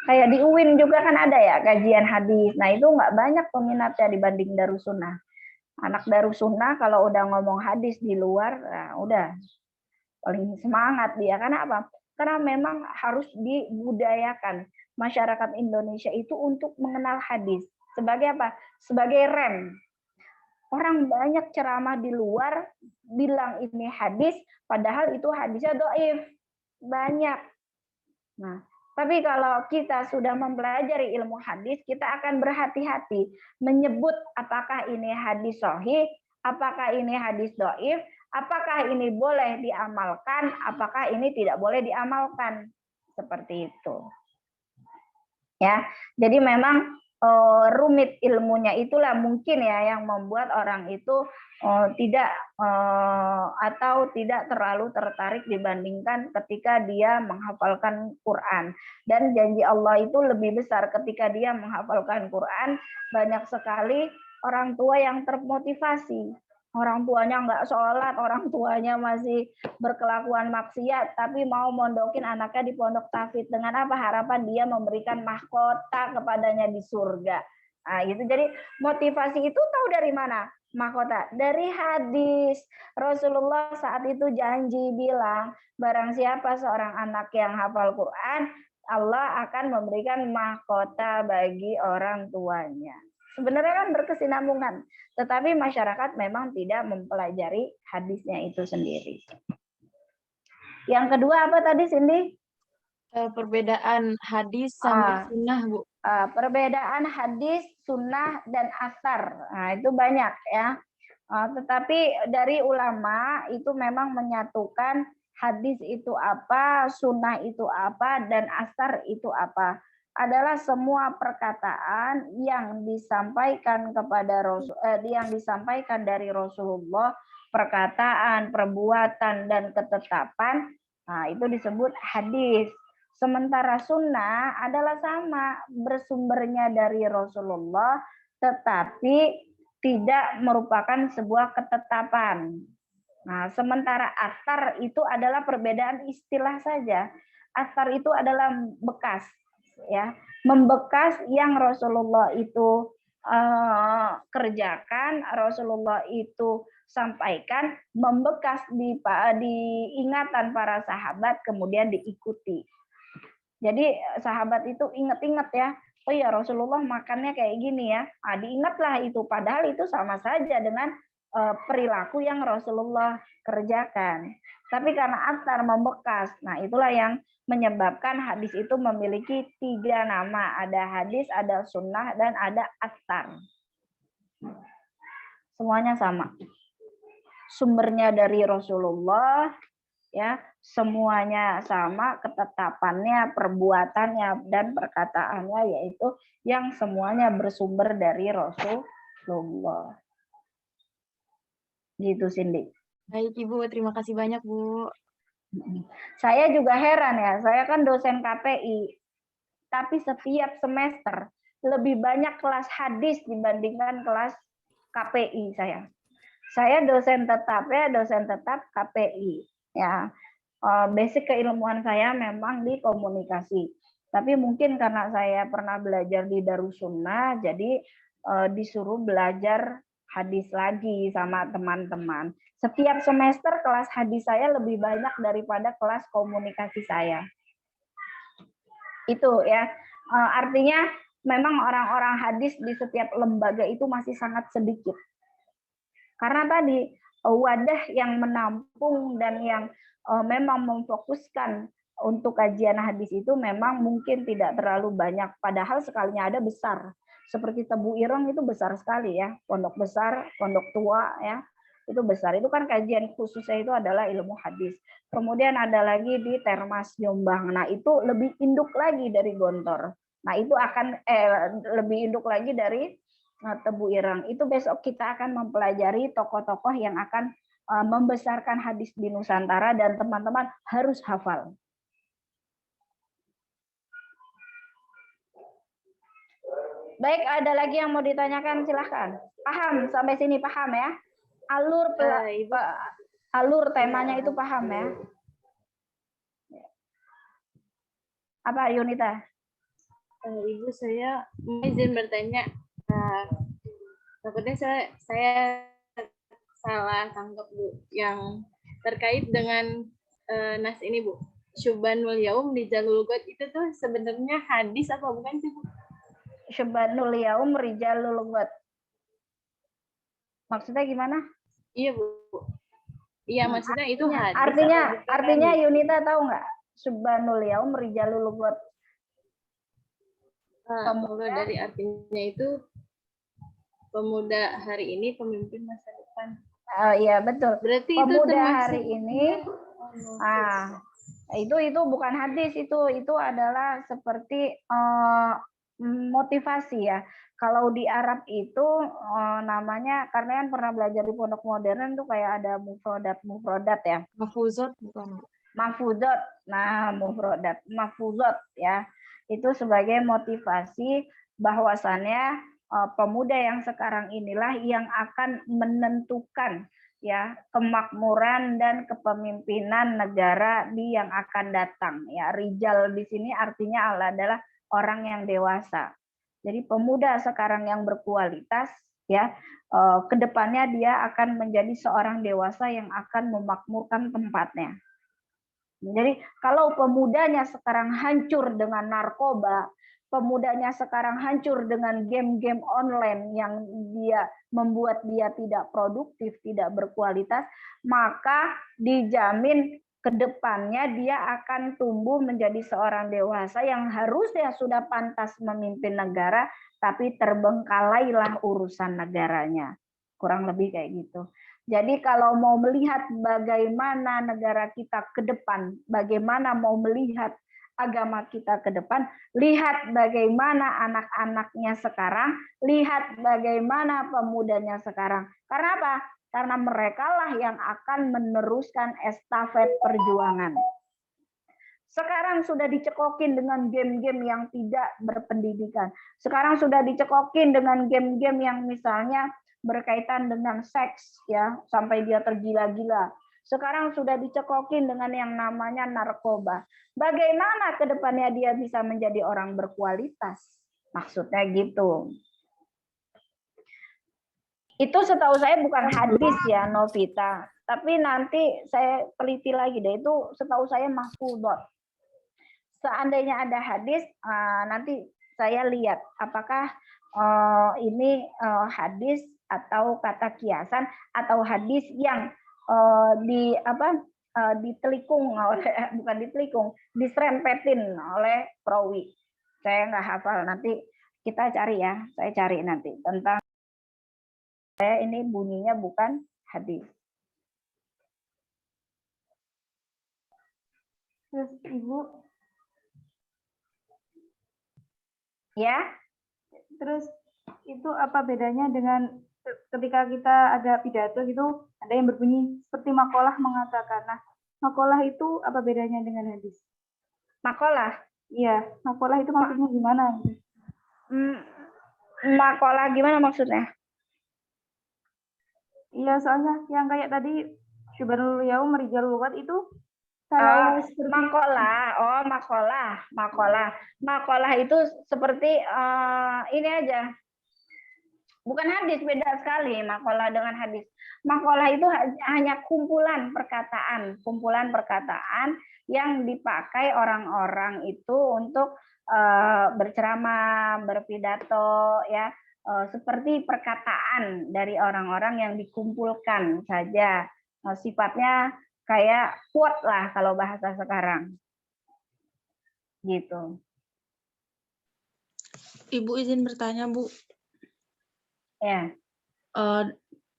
Kayak di UIN juga kan ada ya kajian hadis. Nah itu nggak banyak peminatnya dibanding Darussunnah. Anak Darussunnah kalau udah ngomong hadis di luar, nah udah paling semangat dia. Karena apa? Karena memang harus dibudayakan masyarakat Indonesia itu untuk mengenal hadis. Sebagai apa? Sebagai rem. Orang banyak ceramah di luar bilang ini hadis, padahal itu hadisnya dhaif. Banyak. Nah, tapi kalau kita sudah mempelajari ilmu hadis, kita akan berhati-hati menyebut apakah ini hadis sahih, apakah ini hadis dhaif, apakah ini boleh diamalkan, apakah ini tidak boleh diamalkan. Seperti itu. Ya, jadi memang rumit ilmunya itulah mungkin ya yang membuat orang itu tidak atau tidak terlalu tertarik dibandingkan ketika dia menghafalkan Quran. Dan janji Allah itu lebih besar ketika dia menghafalkan Quran, banyak sekali orang tua yang termotivasi. Orang tuanya nggak sholat, orang tuanya masih berkelakuan maksiat, tapi mau mondokin anaknya di pondok tahfidz. Dengan apa? Harapan dia memberikan mahkota kepadanya di surga. Nah, gitu. Jadi motivasi itu tahu dari mana? Mahkota dari hadis. Rasulullah saat itu janji bilang, barang siapa seorang anak yang hafal Quran, Allah akan memberikan mahkota bagi orang tuanya. Sebenarnya kan berkesinambungan, tetapi masyarakat memang tidak mempelajari hadisnya itu sendiri. Yang kedua apa tadi, Cindy? Perbedaan hadis sama sunnah, Bu. Perbedaan hadis, sunnah, dan asar. Nah, itu banyak ya. Tetapi dari ulama itu memang menyatukan hadis itu apa, sunnah itu apa, dan asar itu apa. Adalah semua perkataan yang disampaikan kepada yang disampaikan dari Rasulullah, perkataan, perbuatan, dan ketetapan. Nah, itu disebut hadis. Sementara sunnah adalah sama, bersumbernya dari Rasulullah, tetapi tidak merupakan sebuah ketetapan. Nah, sementara asar itu adalah perbedaan istilah saja. Asar itu adalah bekas, ya, membekas yang Rasulullah itu kerjakan, Rasulullah itu sampaikan, membekas di ingatan para sahabat, kemudian diikuti. Jadi sahabat itu ingat-ingat ya, oh ya Rasulullah makannya kayak gini ya, diingatlah itu, padahal itu sama saja dengan perilaku yang Rasulullah kerjakan. Tapi karena asar membekas, nah itulah yang menyebabkan hadis itu memiliki 3 nama. Ada hadis, ada sunnah, dan ada asar. Semuanya sama. Sumbernya dari Rasulullah, ya, semuanya sama, ketetapannya, perbuatannya, dan perkataannya, yaitu yang semuanya bersumber dari Rasulullah. Gitu, Cindy. Baik, Ibu. Terima kasih banyak, Bu. Saya juga heran ya, saya kan dosen KPI, tapi setiap semester lebih banyak kelas hadis dibandingkan kelas KPI saya. Saya dosen tetap ya, dosen tetap KPI. Ya, basic keilmuan saya memang di komunikasi. Tapi mungkin karena saya pernah belajar di Darussunnah, jadi disuruh belajar hadis lagi sama teman-teman. Setiap semester kelas hadis saya lebih banyak daripada kelas komunikasi saya. Itu ya. Artinya memang orang-orang hadis di setiap lembaga itu masih sangat sedikit. Karena tadi wadah yang menampung dan yang memang memfokuskan untuk kajian hadis itu memang mungkin tidak terlalu banyak. Padahal sekalinya ada besar. Seperti Tebu Ireng itu besar sekali ya. Pondok besar, pondok tua ya. Itu besar. Itu kan kajian khususnya itu adalah ilmu hadis. Kemudian ada lagi di Termas Jombang. Nah, itu lebih induk lagi dari Gontor. Nah, itu akan lebih induk lagi dari Tebu Ireng. Itu besok kita akan mempelajari tokoh-tokoh yang akan membesarkan hadis di Nusantara dan teman-teman harus hafal. Baik, ada lagi yang mau ditanyakan, silahkan. Paham sampai sini, paham ya? Alur temanya itu paham ya? Apa Yunita? Ibu, saya izin bertanya. Takutnya saya salah tangkap, Bu. Yang terkait dengan nas ini, Bu. Syubanul Yaum di Jalul God itu tuh sebenarnya hadis apa bukan sih, Bu? Syubanul Yaum Rijalul God. Maksudnya gimana? Iya, Bu. Iya, maksudnya itu hadis. Artinya Yunita tahu nggak? Syubanul Yaum Rijalul God. Kalau dari artinya itu pemuda hari ini pemimpin masa depan. Oh iya betul. Berarti pemuda itu hari ini. Itu bukan hadis, itu adalah seperti motivasi ya. Kalau di Arab itu namanya, karena kan pernah belajar di pondok modern tuh kayak ada mufrodat ya. Mafuzot bukan? Mafuzot. Nah, mafuzot ya. Itu sebagai motivasi bahwasannya pemuda yang sekarang inilah yang akan menentukan ya kemakmuran dan kepemimpinan negara di yang akan datang ya. Rijal di sini artinya adalah orang yang dewasa. Jadi pemuda sekarang yang berkualitas ya, kedepannya dia akan menjadi seorang dewasa yang akan memakmurkan tempatnya. Jadi kalau pemudanya sekarang hancur dengan narkoba, pemudanya sekarang hancur dengan game-game online yang dia membuat dia tidak produktif, tidak berkualitas, maka dijamin ke depannya dia akan tumbuh menjadi seorang dewasa yang harusnya sudah pantas memimpin negara, tapi terbengkalailah urusan negaranya. Kurang lebih kayak gitu. Jadi kalau mau melihat bagaimana negara kita ke depan, bagaimana mau melihat agama kita ke depan, lihat bagaimana anak-anaknya sekarang, lihat bagaimana pemudanya sekarang. Karena apa? Karena mereka lah yang akan meneruskan estafet perjuangan. Sekarang sudah dicekokin dengan game-game yang tidak berpendidikan. Sekarang sudah dicekokin dengan game-game yang misalnya berkaitan dengan seks ya, sampai dia tergila-gila. Sekarang sudah dicekokin dengan yang namanya narkoba. Bagaimana ke depannya dia bisa menjadi orang berkualitas? Maksudnya gitu. Itu setahu saya bukan hadis ya, Novita. Tapi nanti saya teliti lagi deh. Itu setahu saya mahfudot. Seandainya ada hadis, nanti saya lihat apakah ini hadis atau kata kiasan atau hadis yang ditelikung oleh, bukan ditelikung, diserempetin oleh perawi. Saya nggak hafal, nanti kita cari ya. Saya cari nanti tentang. Saya ini bunyinya bukan hadis. Terus Ibu, ya. Terus itu apa bedanya dengan ketika kita ada pidato gitu, ada yang berbunyi seperti makalah mengatakan. Nah, makalah itu apa bedanya dengan hadis? Makalah? Iya, makalah itu maksudnya gimana? Makalah gimana maksudnya? Iya, soalnya yang kayak tadi Syubanul Yaum Rijalul God itu kalau seperti makalah itu seperti ini aja. Bukan hadis, beda sekali makalah dengan hadis. Makalah itu hanya kumpulan perkataan yang dipakai orang-orang itu untuk berceramah, berpidato, ya, seperti perkataan dari orang-orang yang dikumpulkan saja. Sifatnya kayak quote lah kalau bahasa sekarang. Gitu. Ibu izin bertanya, Bu. Ya.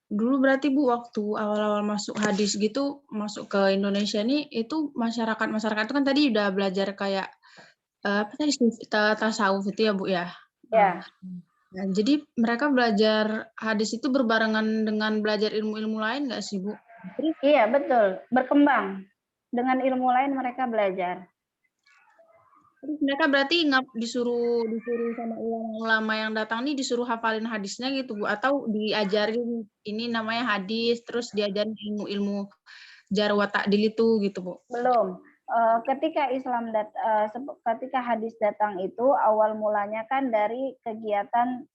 Dulu berarti Bu waktu awal-awal masuk hadis gitu, masuk ke Indonesia nih, itu masyarakat itu kan tadi udah belajar kayak apa tadi tasawuf itu ya Bu ya. Ya. Nah, jadi mereka belajar hadis itu berbarengan dengan belajar ilmu-ilmu lain nggak sih Bu? Iya betul, berkembang dengan ilmu lain mereka belajar. Terus mereka berarti disuruh sama ulama-ulama yang datang nih disuruh hafalin hadisnya gitu Bu, atau diajarin ini namanya hadis, terus diajarin ilmu-ilmu jar wa ta'dil itu gitu Bu? Belum. Ketika ketika hadis datang itu awal mulanya kan dari kegiatan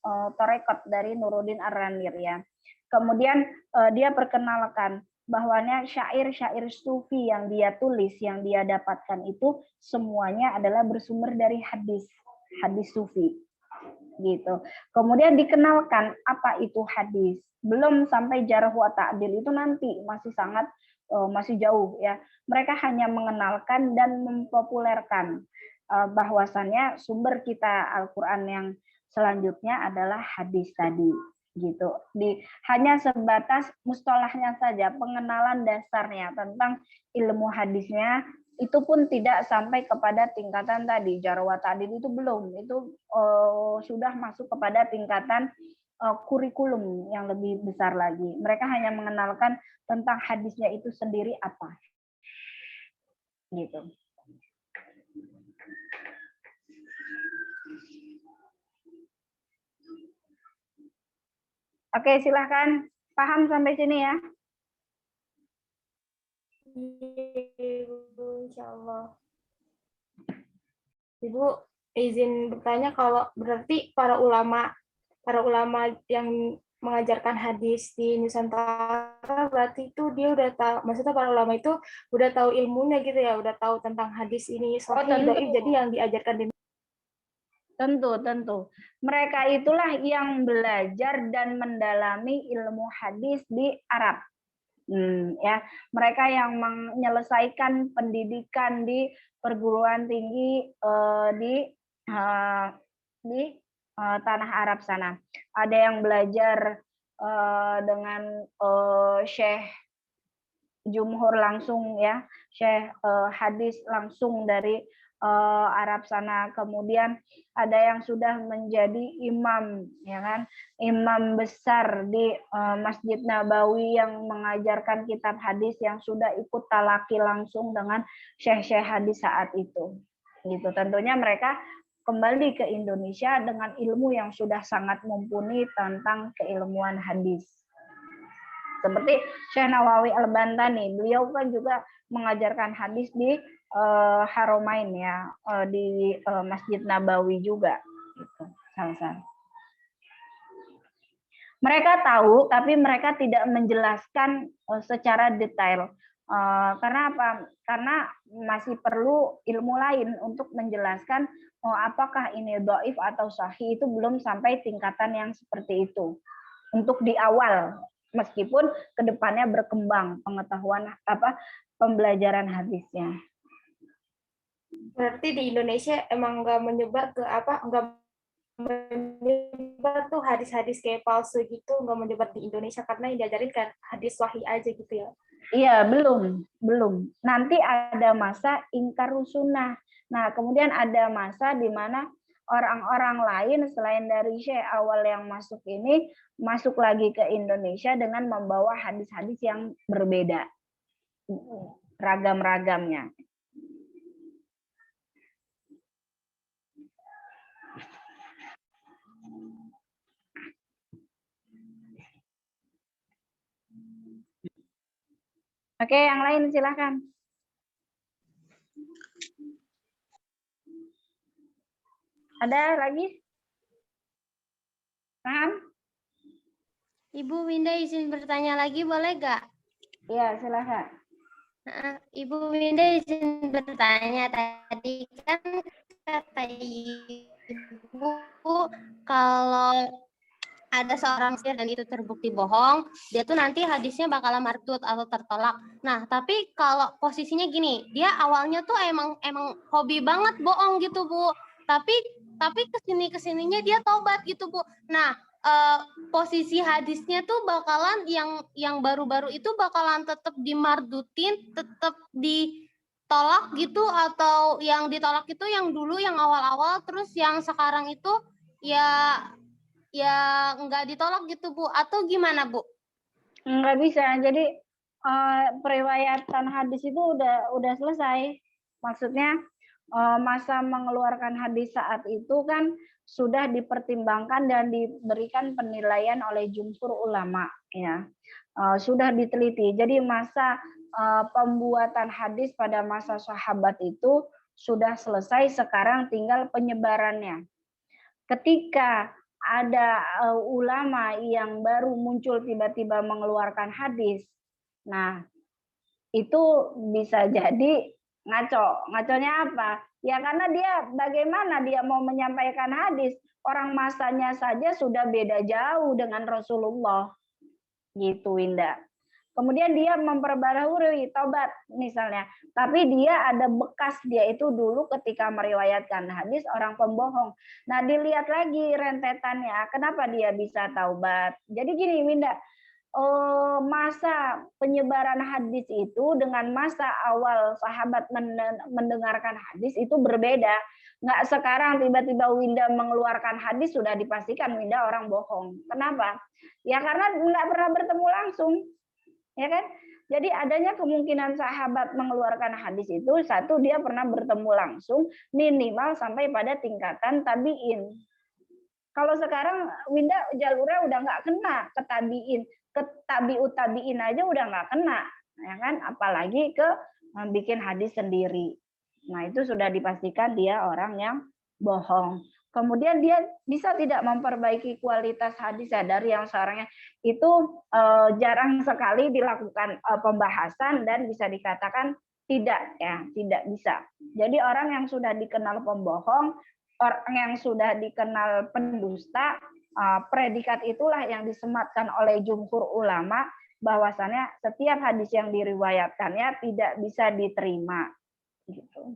Torekot dari Nuruddin Ar-Ranir ya. Kemudian dia perkenalkan bahwanya syair-syair sufi yang dia tulis, yang dia dapatkan itu semuanya adalah bersumber dari hadis sufi. Gitu. Kemudian dikenalkan apa itu hadis. Belum sampai jarh wa ta'dil itu nanti masih jauh ya. Mereka hanya mengenalkan dan mempopulerkan bahwasannya sumber kita Al-Qur'an yang selanjutnya adalah hadis tadi gitu. Hanya sebatas mustalahnya saja, pengenalan dasarnya tentang ilmu hadisnya itu pun tidak sampai kepada tingkatan tadi jarh wa ta'dil itu belum. Itu sudah masuk kepada tingkatan kurikulum yang lebih besar lagi. Mereka hanya mengenalkan tentang hadisnya itu sendiri apa. Gitu. Oke, silahkan. Paham sampai sini ya? Ibu, insya Allah. Ibu izin bertanya, kalau berarti para ulama yang mengajarkan hadis di Nusantara, berarti itu dia udah tahu, maksudnya para ulama itu udah tahu ilmunya gitu ya, udah tahu tentang hadis ini sahih, dhaif, jadi yang diajarkan di Tentu. Mereka itulah yang belajar dan mendalami ilmu hadis di Arab. Ya, mereka yang menyelesaikan pendidikan di perguruan tinggi di tanah Arab sana. Ada yang belajar dengan Syekh Jumhur langsung ya, Syekh hadis langsung dari Arab sana. Kemudian ada yang sudah menjadi imam, ya kan, imam besar di Masjid Nabawi yang mengajarkan kitab hadis, yang sudah ikut talaki langsung dengan syekh-syekh hadis saat itu. Gitu. Tentunya mereka kembali ke Indonesia dengan ilmu yang sudah sangat mumpuni tentang keilmuan hadis. Seperti Syekh Nawawi Al-Bantani, beliau kan juga mengajarkan hadis di Haromain ya, di Masjid Nabawi juga. Gitu. Sama-sama. Mereka tahu, tapi mereka tidak menjelaskan secara detail. Karena apa? Karena masih perlu ilmu lain untuk menjelaskan apakah ini dhaif atau sahih, itu belum sampai tingkatan yang seperti itu. Untuk di awal, meskipun kedepannya berkembang pengetahuan pembelajaran hadisnya. Berarti di Indonesia emang nggak menyebar nggak menyebar tuh hadis-hadis kayak palsu gitu, nggak menyebar di Indonesia karena yang diajarin kan hadis sahih aja gitu ya. Iya, belum. Nanti ada masa ingkarus sunnah. Nah, kemudian ada masa di mana orang-orang lain selain dari Syekh awal yang masuk ini, masuk lagi ke Indonesia dengan membawa hadis-hadis yang berbeda. Ragam-ragamnya. Oke, yang lain silakan. Ada lagi? Paham? Ibu Winda izin bertanya lagi, boleh nggak? Iya, silakan. Ibu Winda izin bertanya, tadi kan kata Ibu kalau ada seorang sihir dan itu terbukti bohong, dia tuh nanti hadisnya bakalan mardud atau tertolak. Nah, tapi kalau posisinya gini, dia awalnya tuh emang hobi banget bohong gitu, Bu. Tapi kesininya dia tobat gitu, Bu. Nah, posisi hadisnya tuh bakalan yang baru-baru itu bakalan tetap dimardutin, tetap ditolak gitu, atau yang ditolak itu yang dulu yang awal-awal, terus yang sekarang itu ya nggak ditolak gitu, Bu, atau gimana, Bu? Nggak bisa. Jadi periwayatan hadis itu udah selesai. Maksudnya masa mengeluarkan hadis saat itu kan sudah dipertimbangkan dan diberikan penilaian oleh jumhur ulama, ya. Sudah diteliti. Jadi masa pembuatan hadis pada masa sahabat itu sudah selesai, sekarang tinggal penyebarannya. Ketika ada ulama yang baru muncul tiba-tiba mengeluarkan hadis, nah itu bisa jadi ngaco. Ngaconya apa? Ya karena dia bagaimana dia mau menyampaikan hadis, orang masanya saja sudah beda jauh dengan Rasulullah. Gitu, Winda. Kemudian dia memperbarui tobat misalnya, tapi dia ada bekas dia itu dulu ketika meriwayatkan hadis orang pembohong. Nah, dilihat lagi rentetannya, kenapa dia bisa taubat. Jadi gini, Winda, masa penyebaran hadis itu dengan masa awal sahabat mendengarkan hadis itu berbeda. Nggak sekarang tiba-tiba Winda mengeluarkan hadis sudah dipastikan Winda orang bohong. Kenapa? Ya karena nggak pernah bertemu langsung. Ya kan? Jadi adanya kemungkinan sahabat mengeluarkan hadis itu, satu, dia pernah bertemu langsung minimal sampai pada tingkatan tabiin. Kalau sekarang Winda jalurnya udah nggak kena ke tabiin, ke tabiut tabiin aja udah nggak kena, ya kan? Apalagi ke bikin hadis sendiri. Nah itu sudah dipastikan dia orang yang bohong. Kemudian dia bisa tidak memperbaiki kualitas hadis ya, dari yang seorangnya itu jarang sekali dilakukan pembahasan dan bisa dikatakan tidak, ya, tidak bisa. Jadi orang yang sudah dikenal pembohong, orang yang sudah dikenal pendusta, predikat itulah yang disematkan oleh jumhur ulama bahwasannya setiap hadis yang diriwayatkannya tidak bisa diterima. Gitu.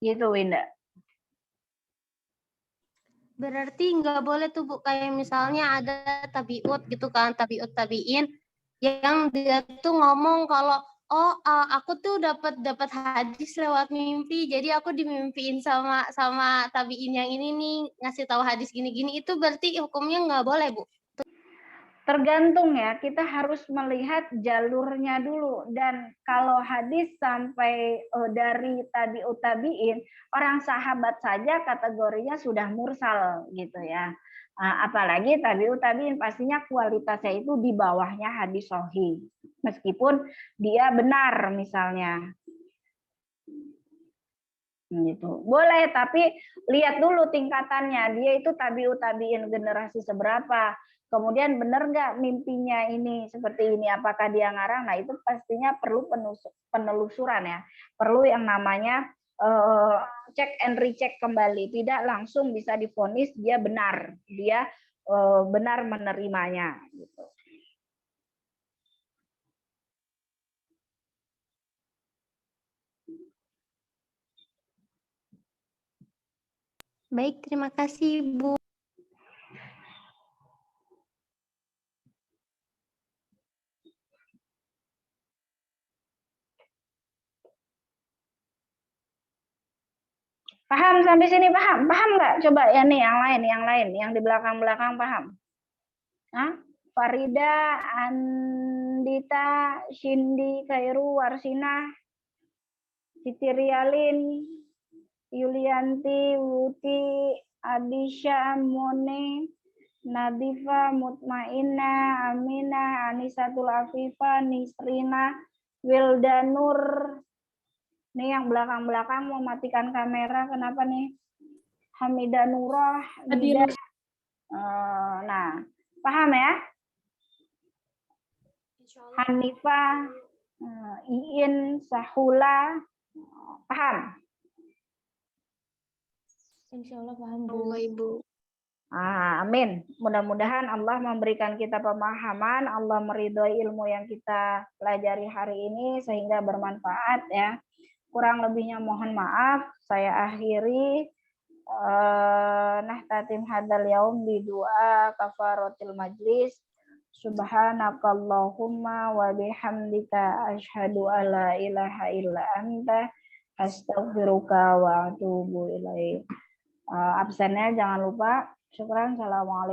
Gitu, Winda. Berarti nggak boleh tuh, Bu, kayak misalnya ada tabiut gitu kan, tabiut tabiin yang dia tuh ngomong kalau aku tuh dapat hadis lewat mimpi, jadi aku dimimpiin sama tabiin yang ini nih, ngasih tahu hadis gini-gini, itu berarti hukumnya nggak boleh, Bu? Tergantung ya, kita harus melihat jalurnya dulu. Dan kalau hadis sampai dari tabiut tabiin, orang sahabat saja kategorinya sudah mursal gitu ya. Apalagi tabiut tabiin, pastinya kualitasnya itu di bawahnya hadis sahih. Meskipun dia benar misalnya. Gitu. Boleh, tapi lihat dulu tingkatannya. Dia itu tabiut tabiin generasi seberapa. Kemudian benar nggak mimpinya ini seperti ini, apakah dia ngarang? Nah itu pastinya perlu penelusuran ya, perlu yang namanya cek and recheck kembali, tidak langsung bisa divonis dia benar, dia benar menerimanya. Gitu. Baik, terima kasih, Bu. Paham sampai sini, paham? Paham nggak? Coba ya nih yang lain, yang di belakang-belakang paham? Hah? Farida, Andita, Shindi, Kairu, Warsina, Siti Rialin, Yulianti, Wuti, Adisha, Mone, Nadifa, Mutmainah, Aminah, Anisatul Afifah, Nisrina, Wildanur. Nih yang belakang-belakang mau matikan kamera, kenapa nih? Hamidah Nurah, Nida. Nah, paham ya? Hanifah, Iin, Sahula, paham? Insya Allah paham, Bu. Allah, Ibu. Amin. Mudah-mudahan Allah memberikan kita pemahaman, Allah meridhoi ilmu yang kita pelajari hari ini sehingga bermanfaat ya. Kurang lebihnya mohon maaf. Saya akhiri nahtatim hadal yaum bi doa kafaratil majlis. Subhanakallahumma wa bihamdika asyhadu alla ilaha illa anta astaghfiruka wa atubu ilaik. Absennya jangan lupa. Syukran. Assalamualaikum.